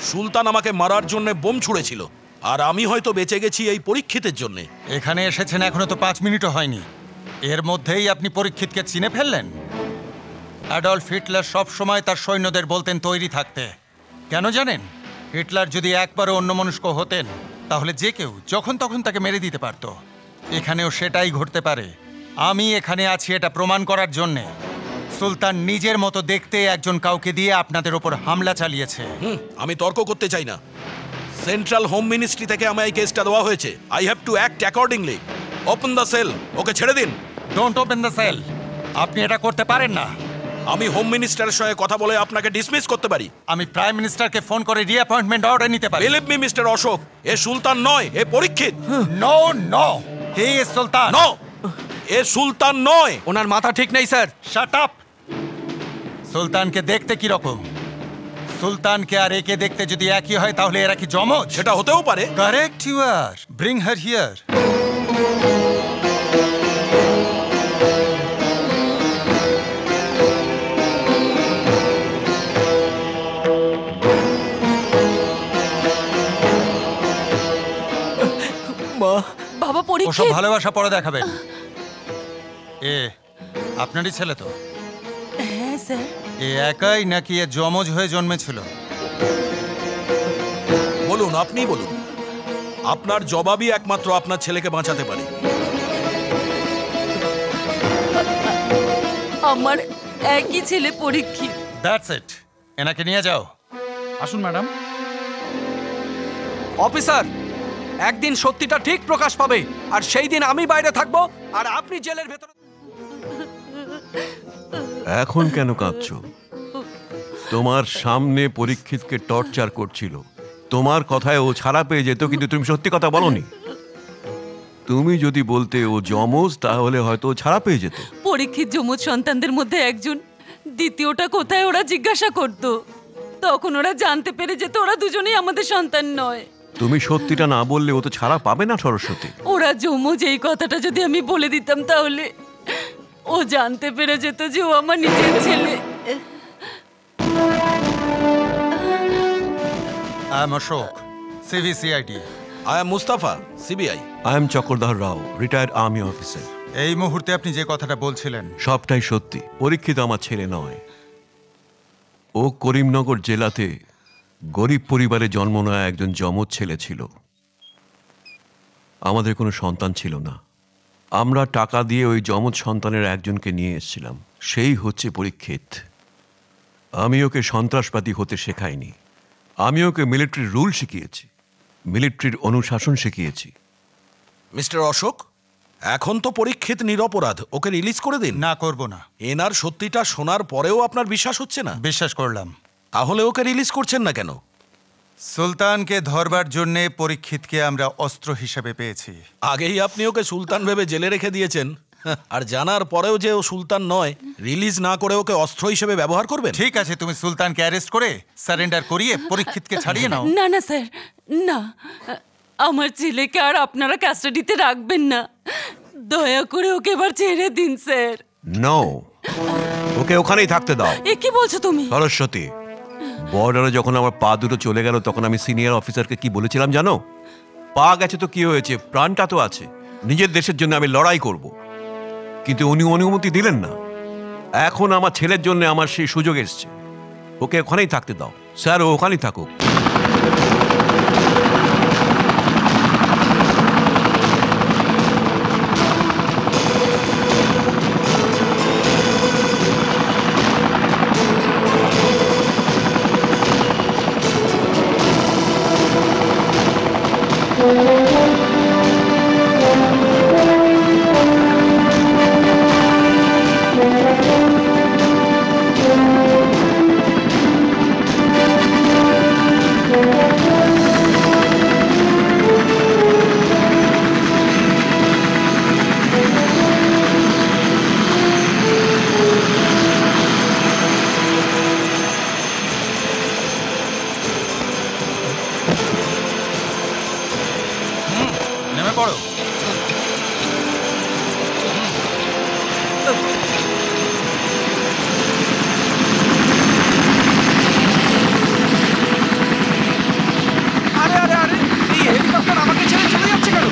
সুলতান আমাকে মারার জন্য বোম ছুঁড়েছিল, আর আমি হয়তো বেঁচে গেছি এই পরীক্ষিতের জন্য। এখানে এসেছেন এখনো তো 5 মিনিটও হয়নি, এর মধ্যেই আপনি পরীক্ষিতকে চিনে ফেললেন। অ্যাডলফ হিটলার সব সময় তার সৈন্যদের বলতেন তৈরি থাকতে। কেন জানেন? হিটলার যদি একবারও অন্যমনস্ক হতেন, তাহলে যে কেউ যখন তখন তাকে মেরে দিতে পারত। এখানেও সেটাই ঘটতে পারে। আমি এখানে আছি এটা প্রমাণ করার জন্যে। সুলতান নিজের মতো দেখতে একজন কাউকে দিয়ে আপনাদের ওপর হামলা চালিয়েছে। আমি তর্ক করতে চাই না। সেন্ট্রাল হোম মিনিস্ট্রি থেকে আমায় এই কেসটা দেওয়া হয়েছে। I have to act accordingly. Open the cell. Okay ছেড়ে দিন। Don't open the cell. আপনি এটা করতে পারেন না। আমি হোম মিনিস্টারের সঙ্গে কথা বলে আপনাকে ডিসমিস করতে পারি। আমি প্রাইম মিনিস্টারকে ফোন করে রিঅ্যাপয়েন্টমেন্ট অর্ডার নিতে পারি। বিলিভ মি মিস্টার অশোক, এ সুলতান নয়, এ Parikshit. No no, he is Sultan. No, এ সুলতান নয়। ওনার মাথা ঠিক নেই স্যার। Shut up. সুলতানকে দেখতে কি রকম? সুলতানকে আর একে দেখতে যদি একই হয়, তাহলে এরা কি জমজ? সেটা হতেও পারে। Correct you are. Bring her here. বাবা ওসব পরীক্ষিত। ভালোবাসা পরে দেখাবেন। এ আপনারই ছেলে তো? হ্যাঁ স্যার। এ একাই নাকি এ জমজ হয়ে জন্মেছিল? বলুন, আপনিই বলুন। আপনার জবাবই একমাত্র আপনার ছেলেকে বাঁচাতে পারে। আমার একই ছেলে পরীক্ষিত। That's it. এনাকে নিয়ে যাও। আসুন ম্যাডাম। অফিসার, একদিন সত্যিটা ঠিক প্রকাশ পাবে, আর সেই দিন আমি বাইরে থাকবো আর আপনি জেলের ভেতরে। এখন কেন কাঁদছো? তোমার সামনে পরীক্ষিতকে টর্চার করছিল। তোমার কথায় ও ছাড়া পেয়ে যেত, কিন্তু তুমি সত্যি কথা বলনি। তুমি যদি বলতে ও যমজ, তাহলে হয়তো ও ছাড়া পেয়ে যেত। পরীক্ষিত যমজ সন্তানদের মধ্যে একজন। দ্বিতীয়টা কোথায় ওরা জিজ্ঞাসা করত। তখন ওরা জানতে পেরে যেত ওরা দুজনেই আমাদের সন্তান নয়। তুমি সত্যিটা না বললে ও তো ছাড়া পাবে না সরস্বতী। ওরা যমজ এই কথাটা যদি আমি বলে দিতাম, তাহলে ও জানতে পেরে যেত যে ও আমার নিজের ছেলে। I am Ashok, CBCID. I am Mustafa, CBI. I am Chakradhar Rao, retired army officer. এই মুহূর্তে আপনি যে কথাটা বলছিলেন সবটাই সত্যি। পরীক্ষিত আমার ছেলে নয়। ও করিমনগর জেলাতে গরিব পরিবারে জন্ম নেওয়া একজন যমজ ছেলে ছিল। আমাদের কোনো সন্তান ছিল না। আমরা টাকা দিয়ে ওই যমজ সন্তানের একজনকে নিয়ে এসেছিলাম। সেই হচ্ছে পরীক্ষিত। আমি ওকে সন্ত্রাসবাদী হতে শেখাইনি। আমি ওকে মিলিটারি রুল শিখিয়েছি, মিলিটারির অনুশাসন শিখিয়েছি। মিস্টার অশোক, এখন তো পরীক্ষিত নিরপরাধ। ওকে রিলিজ করে দিন। না, করব না। এনার সত্যিটা শোনার পরেও আপনার বিশ্বাস হচ্ছে না? বিশ্বাস করলাম। তাহলে ওকে রিলিজ করছেন না কেন? সুলতানকে ধরবার জন্য পরীক্ষিতকে আমরা অস্ত্র হিসেবে পেয়েছি। আগেই আপনি ওকে সুলতান ভেবে জেলে রেখে দিয়েছেন। আর জানার পরেও যে ও সুলতান নয়, রিলিজ না করে ওকে অস্ত্র হিসেবে ব্যবহার করবে। ঠিক আছে, তুমি সুলতানকে অ্যারেস্ট করে সারেন্ডার করিয়ে পরীক্ষিতকে ছাড়িয়ে নাও। না না স্যার, না, আমার ছেলেকে আর আপনারা কাস্টাডিতে রাখবেন না। দয়া করে ওকে এবার ছেড়ে দিন স্যার। নো, ওকে ওখানেই থাকতে দাও। এ কি বলছো তুমি? সরস্বতী, বর্ডারে যখন আমার পা দুটো চলে গেল তখন আমি সিনিয়র অফিসারকে কি বলেছিলাম জানো? পা গেছে তো কি হয়েছে, প্রাণটা তো আছে। নিজের দেশের জন্য আমি লড়াই করব, কিন্তু উনি অনুমতি দিলেন না। এখন আমার ছেলের জন্য আমার সেই সুযোগ এসছে। ওকে ওখানেই থাকতে দাও স্যার, ও ওখানেই থাকুক। নেমে পড়ো। আরে আরে আরে, এই হেলিকপ্টার আমাকে ছেড়ে চলে যাচ্ছে কেন?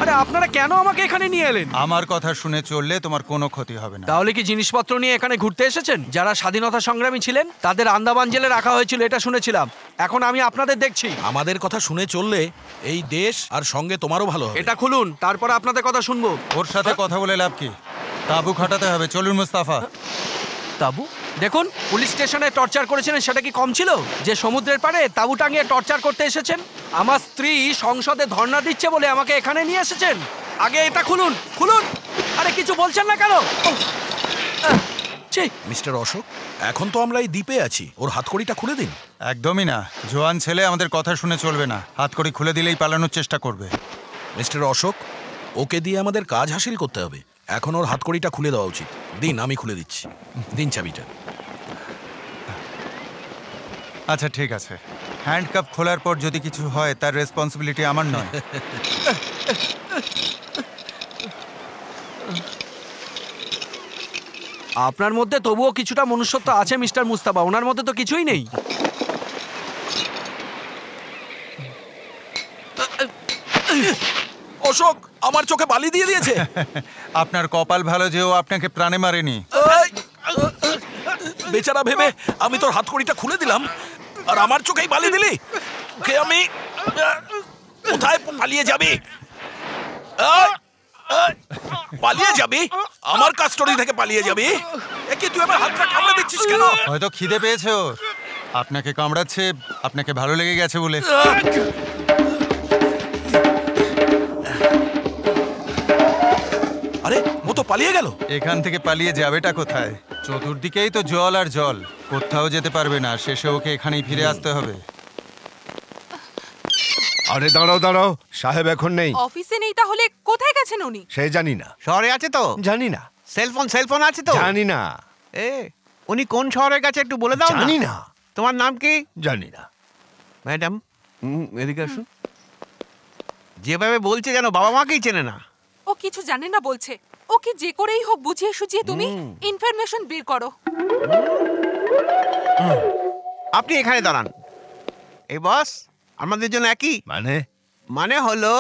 আরে আপনারা কেন আমাকে এখানে নিয়ে এলেন? আমার কথা শুনে চললে তোমার কোনো ক্ষতি হবে না। তাহলে কি জিনিসপত্র নিয়ে এখানে ঘুরতে এসেছেন? যারা স্বাধীনতা সংগ্রামী ছিলেন তাদের আন্দামান জেলে রাখা হয়েছিল, এটা শুনেছিলাম। এখন আমি আপনাদের দেখছি। আমাদের কথা শুনে চললে এই দেশ আর সঙ্গে তোমারও ভালো হবে। এটা খুলুন, তারপর আপনাদের কথা শুনবো। ওর সাথে কথা বলে লাভ কি? তাবু খাটাতে হবে। চলুন মুস্তাফা। তাবু? দেখুন, পুলিশ স্টেশনে টর্চার করেছিলেন, সেটা কি কম ছিল? যে সমুদ্রের পাড়ে তাবু টাঙিয়ে টর্চার করতে এসেছেন? আমার স্ত্রী সংসদে ধর্ণা দিচ্ছে বলে আমাকে এখানে নিয়ে এসেছেন? আগে এটা খুলুন, খুলুন। আরে কিছু বলছেন না কেন? মিস্টার অশোক, এখন তো আমরা এই দ্বীপে আছি, ওর হাতকড়িটা খুলে দিন। একদমই না, জোয়ান ছেলে আমাদের কথা শুনে চলবে না। হাতকড়ি খুলে দিলেই পালানোর চেষ্টা করবে। মিস্টার অশোক, ওকে দিয়ে আমাদের কাজ হাসিল করতে হবে। এখন ওর হাতকড়িটা খুলে দেওয়া উচিত। দিন, আমি খুলে দিচ্ছি। দিন চাবিটা। আচ্ছা ঠিক আছে, হ্যান্ডকাপ খোলার পর যদি কিছু হয় তার রেসপন্সিবিলিটি আমার নয়। আপনার মধ্যে তবুও কিছুটা মনুষ্যত্ব আছে মিস্টার মুস্তাফা, ওনার মধ্যে তো কিছুই নেই। অশোক আমার চোখে বালি দিয়ে দিয়েছে। আপনার কপাল ভালো যে ও আপনাকে প্রাণে মারেনি। বেচারা ভেবে আমি তোর হাতকড়িটা খুলে দিলাম, আর আমার চোখেই বালি দিলি। ওকে আমি কোথায় পালিয়ে যাবি? পালিয়ে যাবি? আমার কাস্টডি থেকে পালিয়ে যাবি? কি তুই আমার হাতটা কামড়ে দিচ্ছিস কেন? হয়তো খিদে পেয়েছে ওর, আপনাকে কামড়াচ্ছে আপনাকে ভালো লেগে গেছে বলে। আরে ও তো পালিয়ে গেল। এখান থেকে পালিয়ে যাবেটা কোথায়? চতুর্দিকেই তো জল আর জল, কোথাও যেতে পারবে না। শেষে ওকে এখানেই ফিরে আসতে হবে। আরে দাঁড়াও দাঁড়াও, সাহেব এখন নেই। অফিসে নেই তাহলে কোথায় গেছেন উনি? সে জানি না। শহরে আছে তো? জানি না। সেলফোন আছে তো? জানি না। উনি কোন শহরে গেছে একটু বলে দাও। জানি না। তোমার নাম কি? জানি না। ম্যাডাম এদিকে আসুন। যেভাবে বলছে যেন বাবা মাকেই চেনে না। ও কিছু জানে না বলছে। ওকে যে করেই হোক বুঝিয়ে সুঝিয়ে তুমি ইনফরমেশন বের করো। আপনি এখানে দাঁড়ান। এই বস আমাদের জন্য একই। মানে হলো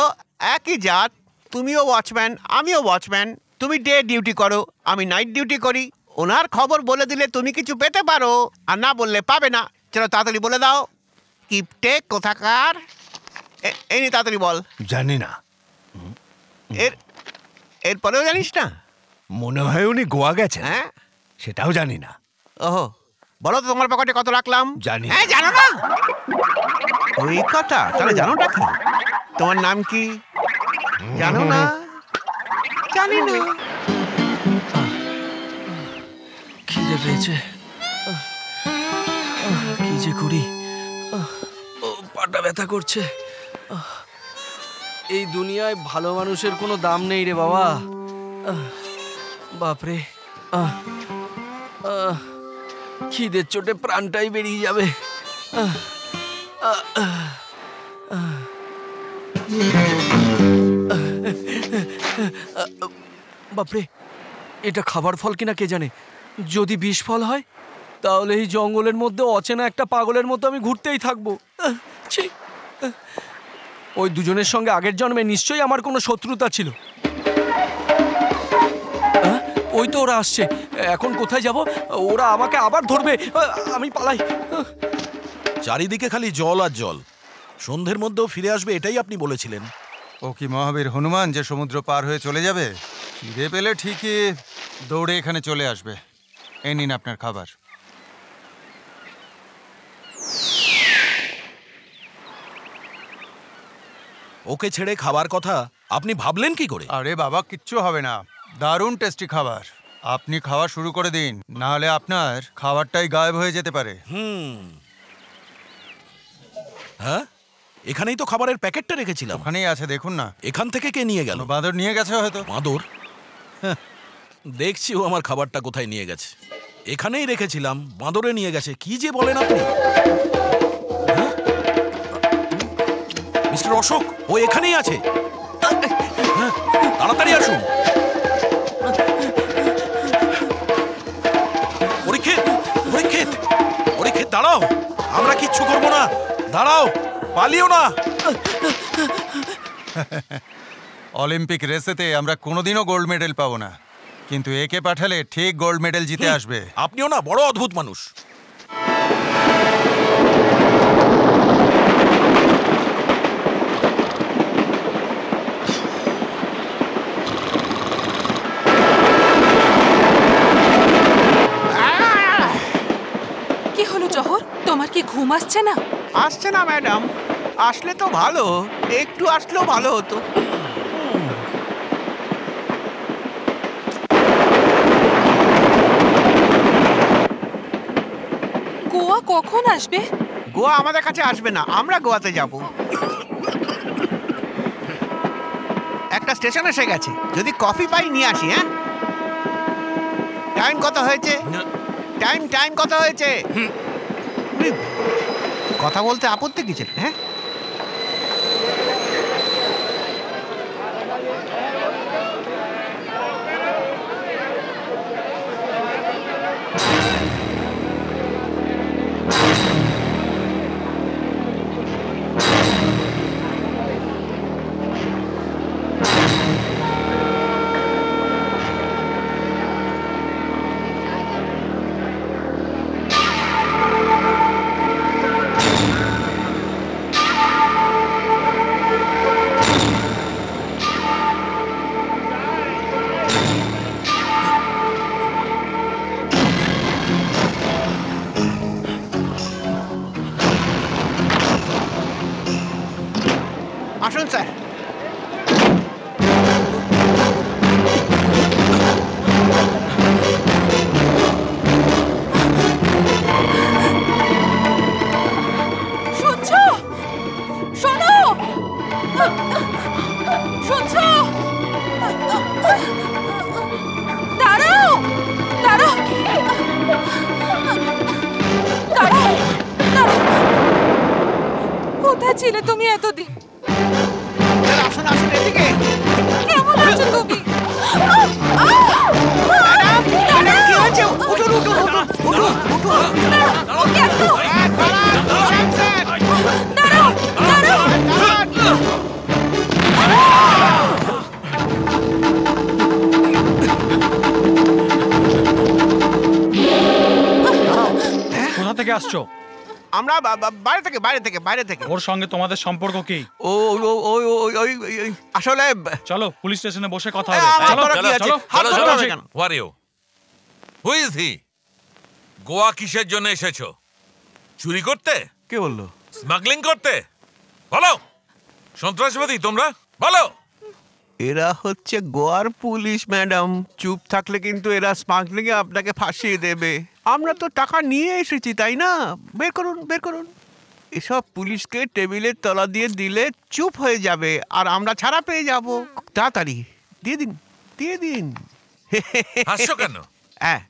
একই জাত। তুমিও ওয়াচম্যান, আমিও ওয়াচম্যান। তুমি ডে ডিউটি করো, আমি নাইট ডিউটি করি। ওনার খবর বলে দিলে তুমি কিছু পেতে পারো, আর না বললে পাবে না। চলো তাড়াতাড়ি বলে দাও। কিপটে কোথাকার। এই নি তাড়াতাড়ি বল। জানি না। এরপরেও জানিস না? মনে হয় উনি গোয়া গেছেন। হ্যাঁ, সেটাও জানি না। ওহো, বলো তো তোমার পকেটে কত রাখলাম? জানি। হ্যাঁ, জানো না? ওই কথা, তাহলে জানোটা কি? তোমার নাম কি? জানো না? জানি না। খিদে পেয়েছে, কি যে করি। পাটা ব্যথা করছে। এই দুনিয়ায় ভালো মানুষের কোনো দাম নেই রে বাবা। বাপরে, খিদের চোটে প্রাণটাই বেরিয়ে যাবে। বাপরে, এটা খাবার ফল কিনা কে জানে। যদি বিষ ফল হয় তাহলে এই জঙ্গলের মধ্যে অচেনা একটা পাগলের মতো আমি ঘুরতেই থাকবো। ছি, ওই দুজনের সঙ্গে আগের জন্মে নিশ্চয়ই আমার কোনো শত্রুতা ছিল। ওই তো ওরা আসছে, এখন কোথায় যাব? ওরা আমাকে আবার ধরবে, আমি পালাই। চারিদিকে খালি জল আর জল, সন্ধ্যের মধ্যেও ফিরে আসবে এটাই আপনি বলেছিলেন। ও কি মহাবীর হনুমান যে সমুদ্র পার হয়ে চলে যাবে? খিদে পেলে ঠিকই দৌড়ে এখানে চলে আসবে। এই নিন আপনার খাবার। ওকে ছেড়ে খাবার কথা আপনি ভাবলেন কি করে? আরে বাবা, কিচ্ছু হবে না, দারুণ টেস্টি খাবার। আপনি খাওয়া শুরু করে দিন, না হলে আপনার খাবারটাই গায়েব হয়ে যেতে পারে। হ্যাঁ, এখানেই তো খাবারের প্যাকেটটা রেখেছিলাম। ওখানেই আছে, দেখুন না। এখান থেকে কে নিয়ে গেল? বাঁদর নিয়ে গেছে হয়তো। বাঁদর? হ্যাঁ, দেখছি ও আমার খাবারটা কোথায় নিয়ে গেছে। এখানেই রেখেছিলাম, বাঁদরে নিয়ে গেছে। কি যে বলেন আপনি? মিস্টার অশোক, ও এখানেই আছে। হ্যাঁ, তাড়াতাড়ি আসুন। পরীক্ষিত, পরীক্ষিত, পরীক্ষিত, দাঁড়াও। আমরা কিচ্ছু করবো না, দাঁড়াও, পালিও না। অলিম্পিক রেসেতে আমরা কোনোদিনও গোল্ড মেডেল পাবো না, কিন্তু একে পাঠালে ঠিক গোল্ড মেডেল জিতে আসবে। আপনিও না বড় অদ্ভুত মানুষ। কি হলো জহর, তোমার কি ঘুম আসছে না? আসছে না ম্যাডাম, আসলে তো ভালো, একটু আসলেও ভালো হতো। গোয়া কখন আসবে? গোয়া আমাদের কাছে আসবে না, আমরা গোয়াতে যাব। একটা স্টেশন এসে গেছে, যদি কফি পাই নিয়ে আসি। হ্যাঁ, টাইম কত হয়েছে? টাইম কত হয়েছে? কথা বলতে আপত্তি কি ছিল? হ্যাঁ, আসুন স্যার। শুনছো? শোনো, শুনছো? দাঁড়াও, দাঁড়াও, দাঁড়াও, দাঁড়াও। কোথায় ছিলে তুমি এতদিন? আসুন আসুন এদিকে। কেমন আছো তুমি? ম্যাডাম, কি হয়েছে? উঠুন উঠুন উঠুন উঠুন উঠুন। কোথা থেকে আসছো? আমরা বাইরে থেকে। ওর সঙ্গে তোমাদের সম্পর্ক কি? আসলে চলো পুলিশ স্টেশনে বসে কথা হবে। Who is he? গোয়া কিসের জন্য এসেছো? চুরি করতে? কে বললো? স্মাগলিং করতে? বলো। সন্ত্রাসবাদী তোমরা? বলো। এরা হচ্ছে গোয়ার পুলিশ ম্যাডাম। চুপ থাকলে কিন্তু এরা স্মাগলিং এ আপনাকে ফাঁসিয়ে দেবে। আমরা তো টাকা নিয়ে এসেছি, তাই না? বের করুন, বের করুন। এসব পুলিশকে টেবিলের তলা দিয়ে দিলে চুপ হয়ে যাবে আর আমরা ছাড়া পেয়ে যাব। তাড়াতাড়ি দিয়ে দিন, দিয়ে দিন। হাসছো কেন? হ্যাঁ,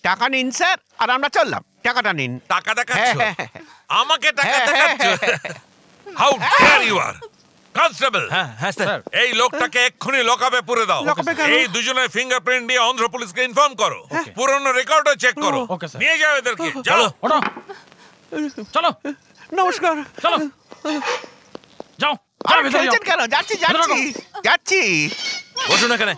টাকা নিন স্যার, আর আমরা চললাম। টাকাটা নিন। টাকা দেখাচ্ছ? আমাকে টাকা দেখাচ্ছ? How dare you are! Constable, হ্যাঁ স্যার, এই লোকটাকে এক্ষুনি লকআপে পুরে দাও। এই দুজনের ফিঙ্গারপ্রিন্ট দিয়ে অন্ধ্র পুলিশকে ইনফর্ম করো। পুরনো রেকর্ডও চেক করো। নিয়ে যাও এদেরকে। চলো চলো। নমস্কার। চলো যাও। কেন? যাচ্ছি যাচ্ছি যাচ্ছি। বসুন এখানে।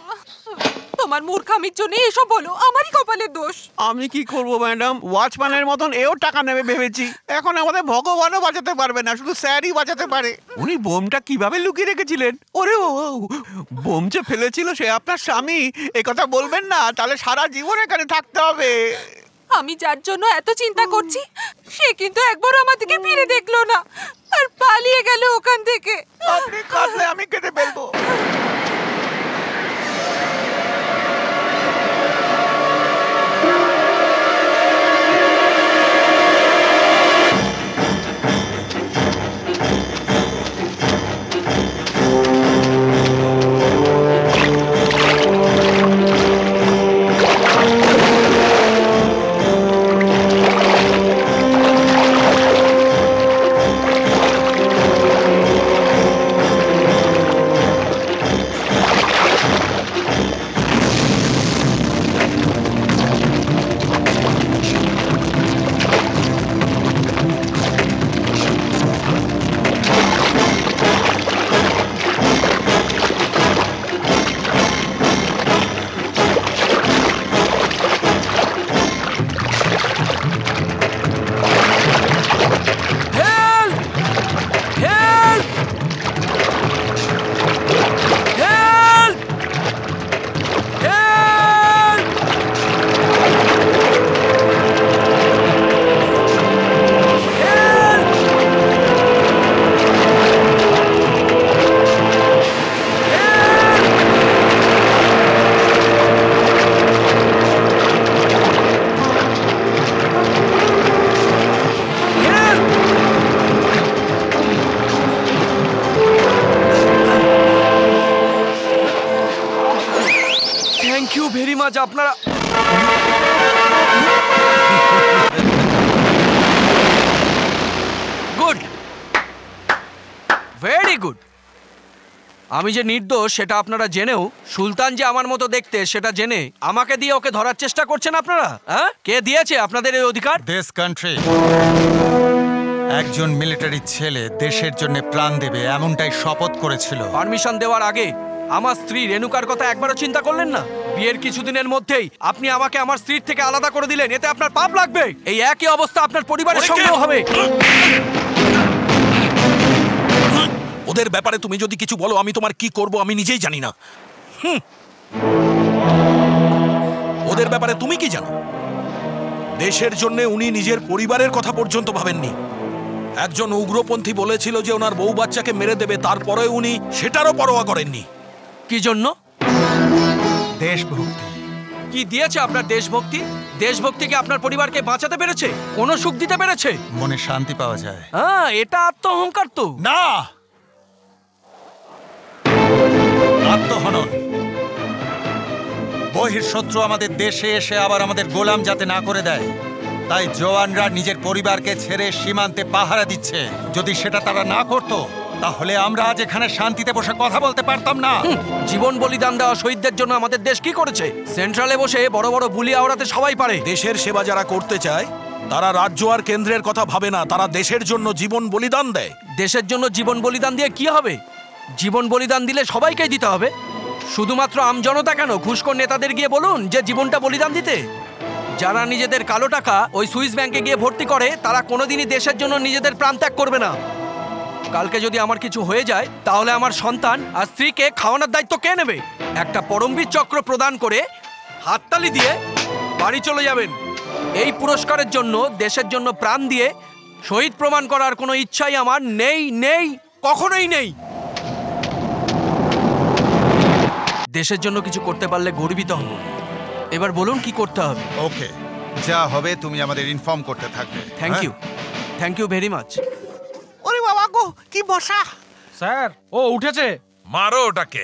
তোমার মূর্খামির জন্য এসব বলো, আমারই কপালের দোষ। আমি কি করব ম্যাডাম, ওয়াচম্যানের মতন এও টাকা নেবে ভেবেছি। এখন আমাদের ভগবানও বাঁচাতে পারবে না, শুধু স্যারই বাঁচাতে পারে। উনি বোমটা কিভাবে লুকিয়ে রেখেছিলেন? ওরে ও, বোম যে ফেলেছিল সে আপনার স্বামী। এ কথা বলবেন না, তাহলে সারা জীবন এখানে থাকতে হবে। আমি যার জন্য এত চিন্তা করছি সে কিন্তু একবার আমার দিকে ফিরে দেখলো না আর পালিয়ে গেল ওখান থেকে। আপনি কাঁদলে আমি কেটে ফেলবো। আপনারা গুড, ভেরি গুড। আমি যে নির্দোষ সেটা আপনারা জেনেও সুলতান যে আমার মতো দেখতে সেটা জেনে আমাকে দিয়ে ওকে ধরার চেষ্টা করছেন আপনারা। হ্যাঁ, কে দিয়েছে আপনাদের এই অধিকার? This country. একজন মিলিটারি ছেলে দেশের জন্য প্রাণ দেবে এমনটাই শপথ করেছিল। পারমিশন দেওয়ার আগে আমার স্ত্রী রেণুকার কথা একবারও চিন্তা করলেন না? বিয়ের কিছুদিনের মধ্যেই আপনি আমাকে আমার স্ত্রীর থেকে আলাদা করে দিলেন, এতে আপনার পাপ লাগবে। এই একই অবস্থা আপনার পরিবারের সঙ্গেও হবে। ওদের ব্যাপারে তুমি যদি কিছু বলো আমি তোমার কি করব আমি নিজেই জানি না। ওদের ব্যাপারে তুমি কি জানো? দেশের জন্য উনি নিজের পরিবারের কথা পর্যন্ত ভাবেননি। একজন উগ্রপন্থী বলেছিল যে ওনার বউ বাচ্চাকে মেরে দেবে, তারপরে উনি সেটারও পরোয়া করেননি। কি জন্য? দেশভক্তি। কি দিয়েছে আপনার দেশভক্তি? দেশভক্তি কি আপনার পরিবারকে বাঁচাতে পেরেছে? কোনো সুখ দিতে পেরেছে? মনে শান্তি পাওয়া যায়। হ্যাঁ, এটা আত্ম অহংকার তো। না, আত্মহনন। বহিঃশত্রু আমাদের দেশে এসে আবার আমাদের গোলাম যাতে না করে দেয়, তাই জওয়ানরা নিজের পরিবারকে ছেড়ে সীমান্তে পাহারা দিচ্ছে। যদি সেটা তারা না করত তাহলে আমরা আজ এখানে শান্তিতে বসে কথা বলতে পারতাম না। জীবন বলিদান দেওয়া শহীদদের জন্য আমাদের দেশ কি করেছে? সেন্ট্রালে বসে বড় বড় বুলি আওড়াতে সবাই পারে। দেশের সেবা যারা করতে চায় তারা রাজ্য আর কেন্দ্রের কথা ভাবে না, তারা দেশের জন্য জীবন বলিদান দেয়। দেশের জন্য জীবন বলিদান দিয়ে কি হবে? জীবন বলিদান দিলে সবাইকেই দিতে হবে, শুধুমাত্র আমজনতা কেন? ঘুষখোর নেতাদের গিয়ে বলুন যে জীবনটা বলিদান দিতে। যারা নিজেদের কালো টাকা ওই সুইস ব্যাংকে গিয়ে ভর্তি করে তারা কোনোদিনই দেশের জন্য নিজেদের প্রাণ ত্যাগ করবে না। কালকে যদি আমার কিছু হয়ে যায় তাহলে আমার সন্তান আর স্ত্রীকে খাওয়ানোর দায়িত্ব কে নেবে? একটা পরমবীর চক্র প্রদান করে হাততালি দিয়ে বাড়ি চলে যাবেন। এই পুরস্কারের জন্য দেশের জন্য প্রাণ দিয়ে শহীদ প্রমাণ করার কোনো ইচ্ছাই আমার নেই, নেই, কখনোই নেই। দেশের জন্য কিছু করতে পারলে গর্বিত হব। এবার বলুন কি করতে হবে? ওকে, যা হবে তুমি আমাদের ইনফর্ম করতে থাকবে। Thank you, thank you very much. বাবা গো, কি বসা! স্যার ও উঠেছে। মারো ওটাকে।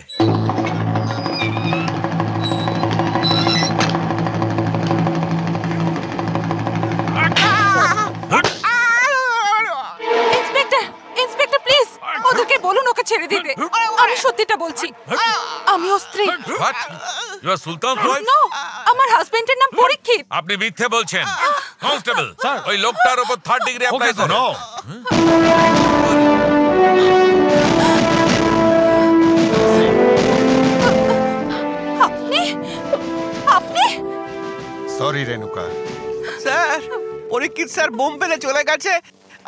ইন্সপেক্টর, ইন্সপেক্টর প্লিজ ওদেরকে বলুন ওকে ছেড়ে দিতে। আমি সত্যিটা বলছি, আমি ওর স্ত্রী। What? You are Sultan wife? No, আমার হাজবেন্ডের নাম পরীক্ষিত। আপনি মিথ্যে বলছেন। কনস্টেবল, ওই লোকটার উপর 3rd ডিগ্রি অ্যাপ্লাই করুন। আপনি আপনি সরি রেনুকা। স্যার, পরীক্ষিত স্যার বোম ফেলে চলে গেছে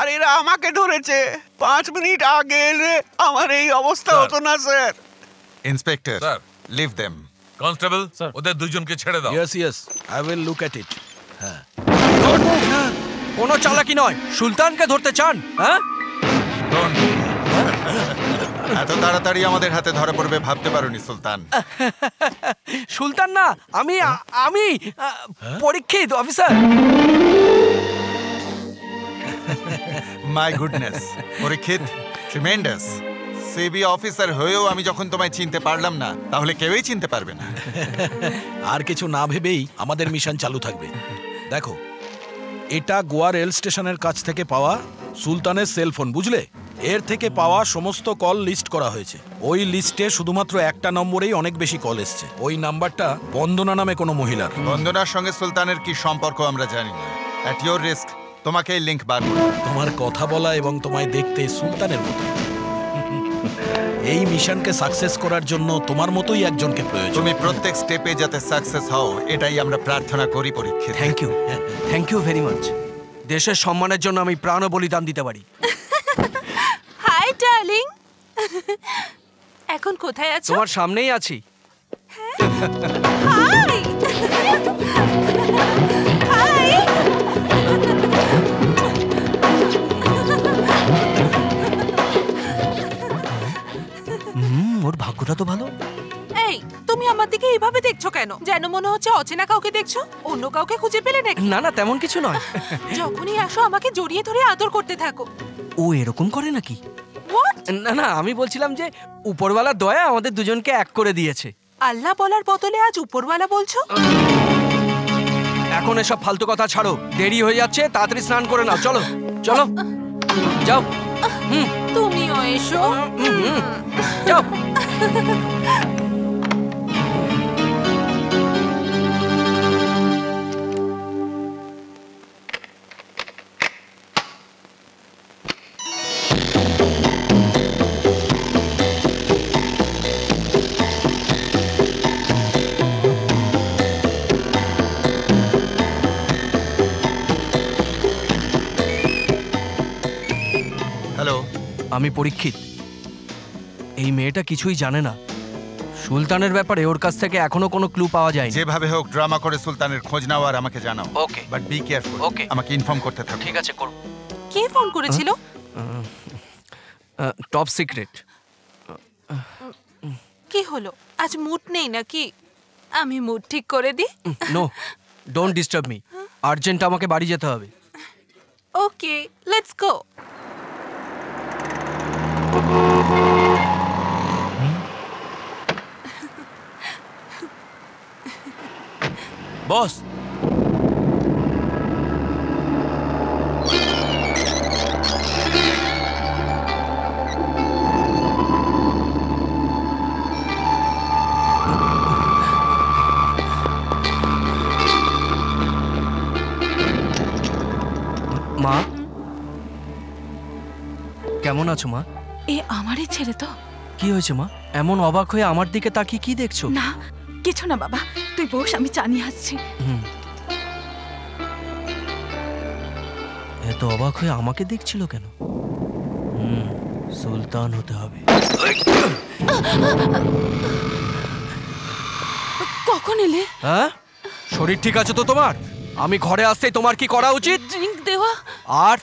আর এরা আমাকে ধরেছে। 5 মিনিট আগে এলে আমার এই অবস্থা হতো না sir. Inspector, leave them. Constable, ওদের দুজনকে ছেড়ে দাও। Yes yes, I will look at it. হ্যাঁ, কোনো চালাকি নয়। সুলতানকে ধরতে চান? হ্যাঁ, এত তাড়াতাড়ি আমাদের হাতে ধরা পড়বে ভাবতে পারোনি সুলতান। সুলতান না, আমি আমি Parikshit officer. My goodness, Parikshit tremendous. CB officer হয়েও আমি যখন তোমায় চিনতে পারলাম না, তাহলে কেউই চিনতে পারবে না। আর কিছু না ভেবেই আমাদের মিশন চালু থাকবে। দেখো, এটা গোয়া রেল স্টেশনের কাছ থেকে পাওয়া সুলতানের সেলফোন, বুঝলে? এর থেকে পাওয়া সমস্ত কল লিস্ট করা হয়েছে। ওই লিস্টে শুধুমাত্র একটা নম্বরেই অনেক বেশি কল এসছে। ওই নাম্বারটা বন্দনা নামে কোনো মহিলার। বন্দনার সঙ্গে সুলতানের কি সম্পর্ক আমরা জানি না। অ্যাট ইওর রিস্ক তোমাকে এই লিংক বার করব। তোমার কথা বলা এবং তোমায় দেখতে সুলতানের মতো। এই মিশনকে সাকসেস করার জন্য তোমার মতোই একজনকে প্রয়োজন। তুমি প্রত্যেক স্টেপে যাতে সাকসেস হও, এটাই আমরা প্রার্থনা করি Parikshit. Thank you very much. দেশের সম্মানের জন্য আমি প্রাণও বলিদান দিতে পারি। হাই ডার্লিং, এখন কোথায় আছো? তোমার সামনেই আছি। High high. ওর ভাগ্যটা তো ভালো। এই, তুমি আমার দিকে এইভাবে দেখছো কেন? যেন মনে হচ্ছে অচেনা কাউকে দেখছো। অন্য কাউকে খুঁজে পেলে নাকি? না না, তেমন কিছু নয়। যখনই আসো আমাকে জড়িয়ে ধরে আদর করতে থাকো। ও এরকম করে নাকি? হোয়াট? না না, আমি বলছিলাম যে উপরওয়ালার দয়া আমাদের দুজনকে এক করে দিয়েছে। আল্লাহ বলার বদলে আজ উপরওয়ালা বলছো? এখন এসব ফালতু কথা ছাড়ো, দেরি হয়ে যাচ্ছে। তাড়াতাড়ি স্নান করে নাও। চলো চলো, যাও। তুমিও এসো। যাও। হ্যালো, আমি পরীক্ষিত। এই মেয়েটা কিছুই জানে না সুলতানের ব্যাপারে। ওর কাছ থেকে এখনো কোনো ক্লু পাওয়া যায়নি। যেভাবে হোক ড্রামা করে সুলতানের খোঁজ নাও আর আমাকে জানাও। ওকে, বাট বি কেয়ারফুল। ওকে, আমাকে ইনফর্ম করতে থাকো। ঠিক আছে, করব। কে ফোন করেছিল? Top secret. কি হলো, আজ মুড নেই নাকি? আমি মুড ঠিক করে দিই। No, don't disturb me. Urgent আমাকে বাড়ি যেতে হবে। ওকে, লেটস গো। বস, মা কেমন আছো মা? এ আমারই ছেলে তো। কি হয়েছে মা? এমন অবাক হয়ে আমার দিকে তাকিয়ে কি দেখছো? না কিছু না বাবা, তুই বস, আমি চা নিয়ে আসছি। এত অবাক হয়ে আমাকে দেখছিল কেন? সুলতান হতে হবে। কখন এলে? হ্যাঁ, শরীর ঠিক আছে তো তোমার? আমি ঘরে আসতেই তোমার কি করা উচিত? ড্রিঙ্ক দেওয়া, আর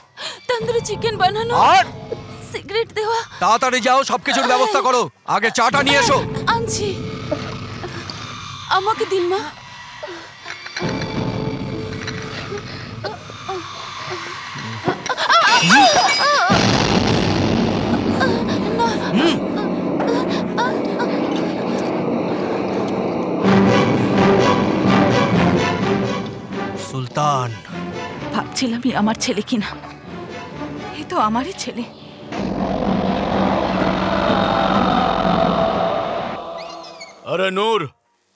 তন্দুরি চিকেন বানানো, আর সিগারেট দেওয়া। তাড়াতাড়ি যাও, সবকিছুর ব্যবস্থা করো। আগে চাটা নিয়ে এসো। আনছি। আমাকে দিন মা। সুলতান। ভাবছিলাম আমার ছেলে কিনা, এই তো আমারই ছেলে। আরে নূর,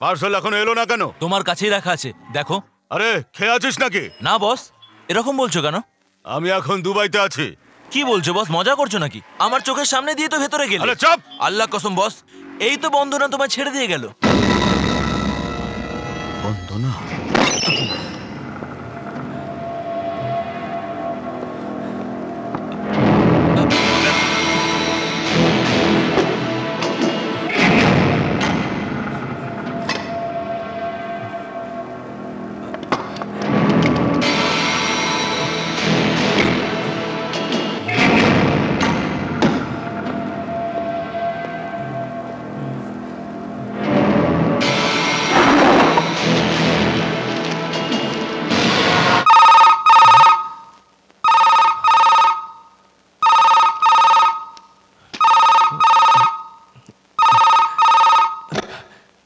পার্সেল এখন এলো না কেন? তোমার কাছেই রাখা আছে, দেখো। আরে খেয়ে আছিস নাকি? না বস, এরকম বলছো কেন? আমি এখন দুবাইতে আছি। কি বলছো বস, মজা করছো নাকি? আমার চোখের সামনে দিয়ে তো ভেতরে গেলে। আরে চুপ! আল্লাহ কসম বস, এই তো বন্ধনা তোমায় ছেড়ে দিয়ে গেল। বন্ধনা?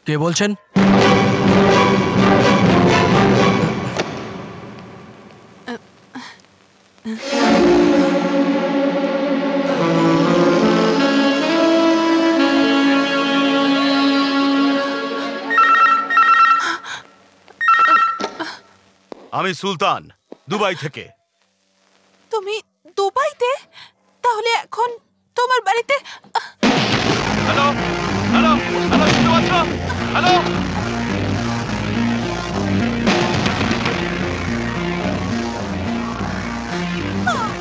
কে বলছেন? আমি সুলতান, দুবাই থেকে। তুমি দুবাইতে? তাহলে এখন তোমার বাড়িতে? হ্যালো হ্যালো হ্যালো, শুনতে পাচ্ছ? Hello,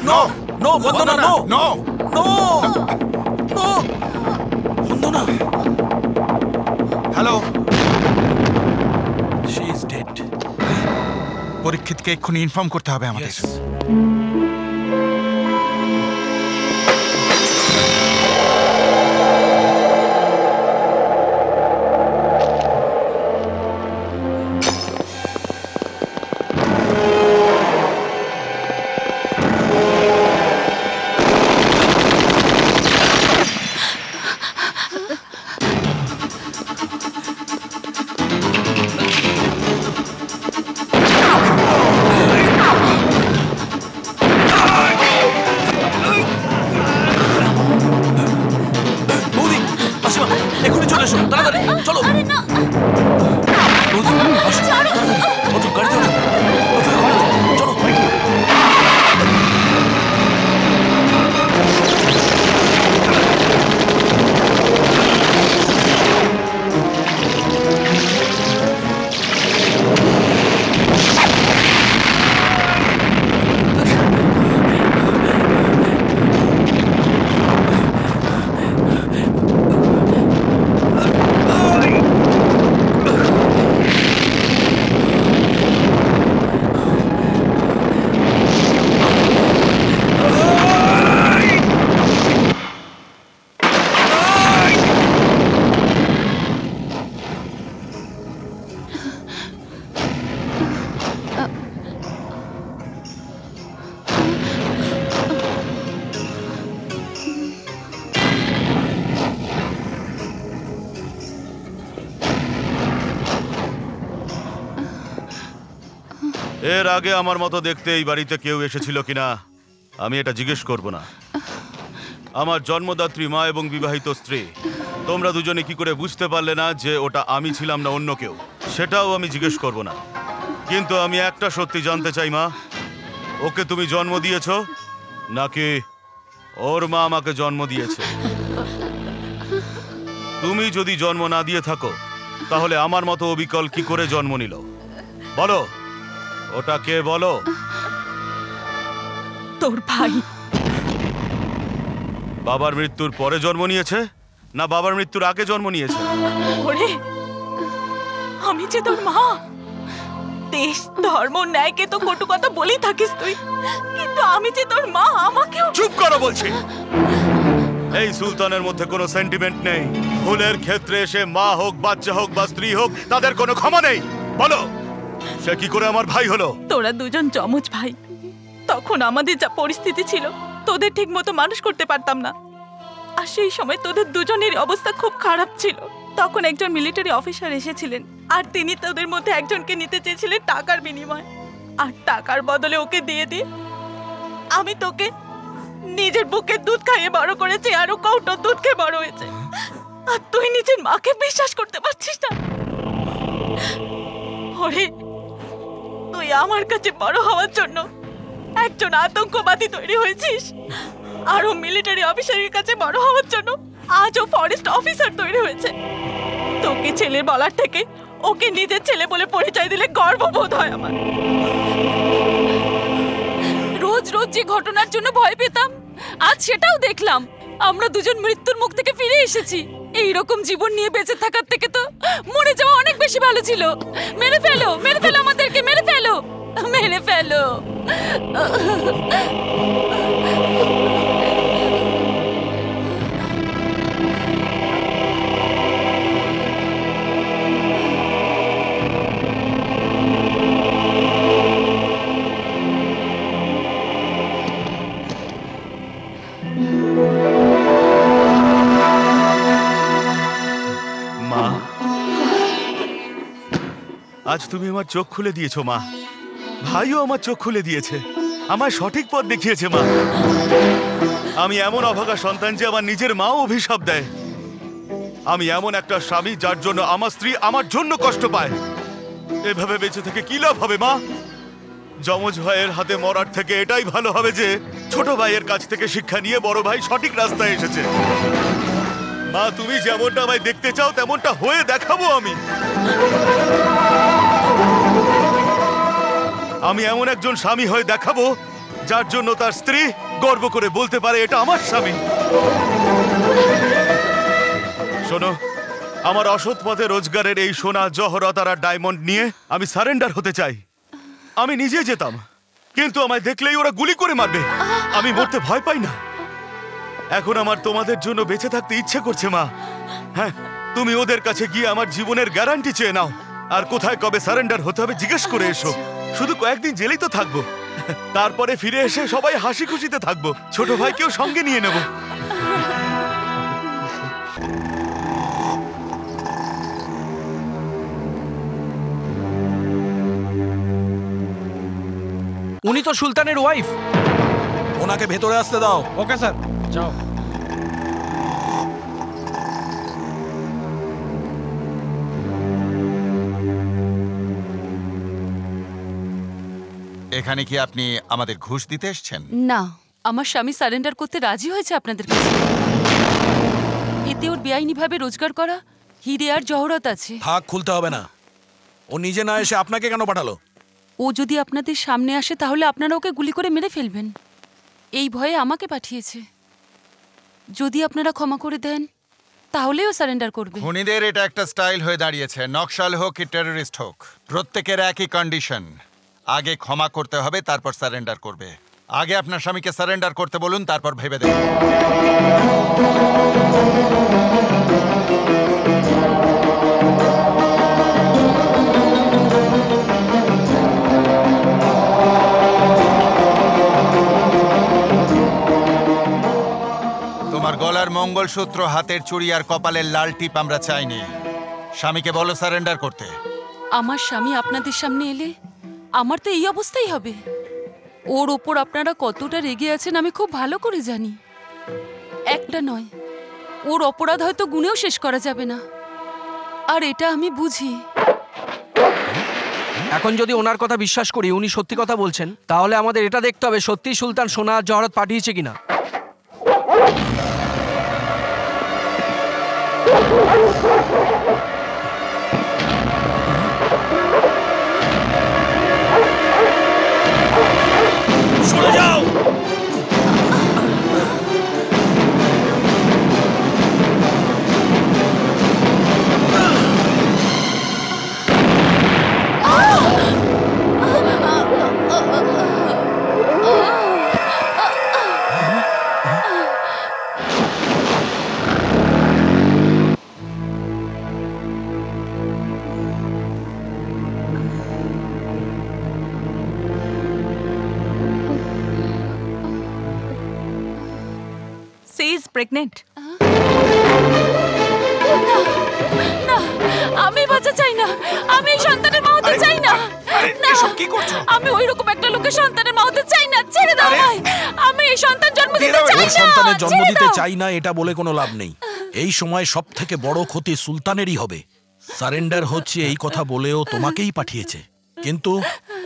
no no Bandana, no no no no Bandana. Hello, she is dead. পরীক্ষিতকে এক্ষুনি ইনফর্ম করতে হবে আমাদের। এর আগে আমার মতো দেখতে এই বাড়িতে কেউ এসেছিল কিনা আমি এটা জিজ্ঞেস করব না। আমার জন্মদাত্রী মা এবং বিবাহিত স্ত্রী, তোমরা দুজনে কি করে বুঝতে পারলে না যে ওটা আমি ছিলাম না অন্য কেউ, সেটাও আমি জিজ্ঞেস করব না। কিন্তু আমি একটা সত্যি জানতে চাই মা, ওকে তুমি জন্ম দিয়েছো নাকি ওর মা আমাকে জন্ম দিয়েছে? তুমি যদি জন্ম না দিয়ে থাকো তাহলে আমার মতো অবিকল কি করে জন্ম নিল? বলো, ওটা কে? বলো। তোর ভাই। বাবার মৃত্যুর পরে জন্ম নিয়েছে না বাবার মৃত্যুর আগে জন্ম নিয়েছে? ওরে, আমি যে তোর মা। দেশ ধর্ম ন্যায়কে তো কটু কথা বলেই থাকিস তুই, কিন্তু আমি যে তোর মা, আমাকেও। চুপ করো বলছি। এই সুলতানের মধ্যে কোনো সেন্টিমেন্ট নেই। ভুলের ক্ষেত্রে সে মা হোক, বাচ্চা হোক বা স্ত্রী হোক, তাদের কোনো ক্ষমা নেই। বলো, সে কি করে আমার ভাই হলো? তোরা দুজন যমজ ভাই। তখন আমাদের যা পরিস্থিতি ছিল, তোদের ঠিক মতো মানুষ করতে পারতাম না। আর সেই সময় তোদের দুজনের অবস্থা খুব খারাপ ছিল। তখন একজন মিলিটারি অফিসার এসেছিলেন, আর তিনি তোদের মধ্যে একজনকে নিতে চেয়েছিলেন টাকার বিনিময়ে। আর টাকার বদলে ওকে দিয়ে দি। আমি তোকে নিজের বুকে দুধ খাইয়ে বড় করেছি, আর ও কৌটো দুধ খেয়ে বড় হয়েছে। আর তুই নিজের মাকে বিশ্বাস করতে পারছিস না? ওরে, তুই আমার কাছে বড় হওয়ার জন্য একজন আতঙ্কবাদী তৈরি হয়েছিস, আর ও মিলিটারি অফিসারের কাছে বড় হওয়ার জন্য আজ ও ফরেস্ট অফিসার তৈরি হয়েছে। তোকে ছেলে বলার থেকে ওকে নিজের ছেলে বলে পরিচয় দিলে গর্ববোধ হয় আমার। রোজ রোজ যে ঘটনার জন্য ভয় পেতাম, আজ সেটাও দেখলাম। আমরা দুজন মৃত্যুর মুখ থেকে ফিরে এসেছি। এই রকম জীবন নিয়ে বেঁচে থাকার থেকে তো মরে যাওয়া অনেক বেশি ভালো ছিল। মেরে ফেলো, মেরে ফেলো, আমাদেরকে মেরে ফেলো, মেরে ফেলো। আজ তুমি আমার চোখ খুলে দিয়েছো মা। ভাইও আমার চোখ খুলে দিয়েছে, আমার সঠিক পথ দেখিয়েছে মা। আমি এমন অভাগা সন্তান যে আমার নিজের মাও অভিশাপ দেয়। আমি এমন একটা স্বামী যার জন্য আমার স্ত্রী আমার জন্য কষ্ট পায়। এভাবে বেঁচে থেকে কি লাভ হবে মা? যমজ ভাইয়ের হাতে মরার থেকে এটাই ভালো হবে যে ছোট ভাইয়ের কাছ থেকে শিক্ষা নিয়ে বড় ভাই সঠিক রাস্তায় এসেছে। মা, তুমি যেমনটা আমায় দেখতে চাও তেমনটা হয়ে দেখাবো আমি। আমি এমন একজন স্বামী হয়ে দেখাবো যার জন্য তার স্ত্রী গর্ব করে বলতে পারে এটা আমার স্বামী। শোনো, আমার অসৎ পথে রোজগারের এই সোনা, জহরত আর ডায়মন্ড নিয়ে আমি সারেন্ডার হতে চাই। আমি নিজে যেতাম, কিন্তু আমায় দেখলেই ওরা গুলি করে মারবে। আমি মরতে ভয় পাই না। এখন আমার তোমাদের জন্য বেঁচে থাকতে ইচ্ছে করছে মা। হ্যাঁ, তুমি ওদের কাছে গিয়ে আমার জীবনের গ্যারান্টি চেয়ে নাও, আর কোথায় কবে সারেন্ডার হতে হবে জিজ্ঞেস করে এসো। শুধু কয়েকদিন জেলেই তো থাকবো, তারপরে ফিরে এসে সবাই হাসি খুশিতে থাকবো। ছোট ভাইকেও সঙ্গে নিয়ে নেব। উনি তো সুলতানের ওয়াইফ। ওনাকে ভেতরে আসতে দাও। ওকে স্যার, যাও। এখানে কি আপনি আমাদের ঘুষ দিতে এসেছেন? না, আমার স্বামী সারেন্ডার করতে রাজি হয়েছে আপনাদের কাছে। এতে ওর বেআইনিভাবে রোজগার করা হিরে আর জহরত আছে। থাক, খুলতে হবে না। ও নিজে না এসে আপনাকে কেন পাঠালো? ও যদি আপনাদের সামনে আসে তাহলে আপনারা ওকে গুলি করে মেরে ফেলবেন, এই ভয়ে আমাকে পাঠিয়েছে। যদি আপনারা ক্ষমা করে দেন তাহলেই ও সারেন্ডার করবে। খুনিদের এটা একটা স্টাইল হয়ে দাঁড়িয়েছে। নকশাল হোক কি টেররিস্ট হোক, প্রত্যেকের একই কন্ডিশন। আগে ক্ষমা করতে হবে, তারপর সারেন্ডার করবে। আগে আপনার স্বামীকে সারেন্ডার করতে বলুন, তারপর ভেবে দেখুন। তোমার গলার মঙ্গলসূত্র, হাতের চুড়ি আর কপালের লাল টিপ আমরা চাইনি। স্বামীকে বলো সারেন্ডার করতে। আমার স্বামী আপনাদের সামনে এলে আমার তো এই অবস্থাই হবে। ওর ওপর আপনারা কতটা রেগে আছেন আমি খুব ভালো করে জানি। একটা নয়, ওর অপরাধ হয়তো গুণেও শেষ করা যাবে না, আর এটা আমি বুঝি। এখন যদি ওনার কথা বিশ্বাস করি উনি সত্যি কথা বলছেন, তাহলে আমাদের এটা দেখতে হবে সত্যি সুলতান সোনা আর জহরত পাঠিয়েছে কিনা। সরে যাও। She is pregnant. না, আমি বাচ্চা চাই না। আমি এই সন্তানের মা হতে চাই না। না, এসব কি করছো? আমি ওইরকম একটা লোকের সন্তানের মা হতে চাই না, ছেড়ে দাও ভাই। আমি এই সন্তান জন্ম দিতে চাই না। ওর সন্তানের জন্ম দিতে চাই না এটা বলে কোনো লাভ নেই। এই সময় সবথেকে বড় ক্ষতি সুলতানেরই হবে। সারেন্ডার হচ্ছে এই কথা বলেও তোমাকেই পাঠিয়েছে, কিন্তু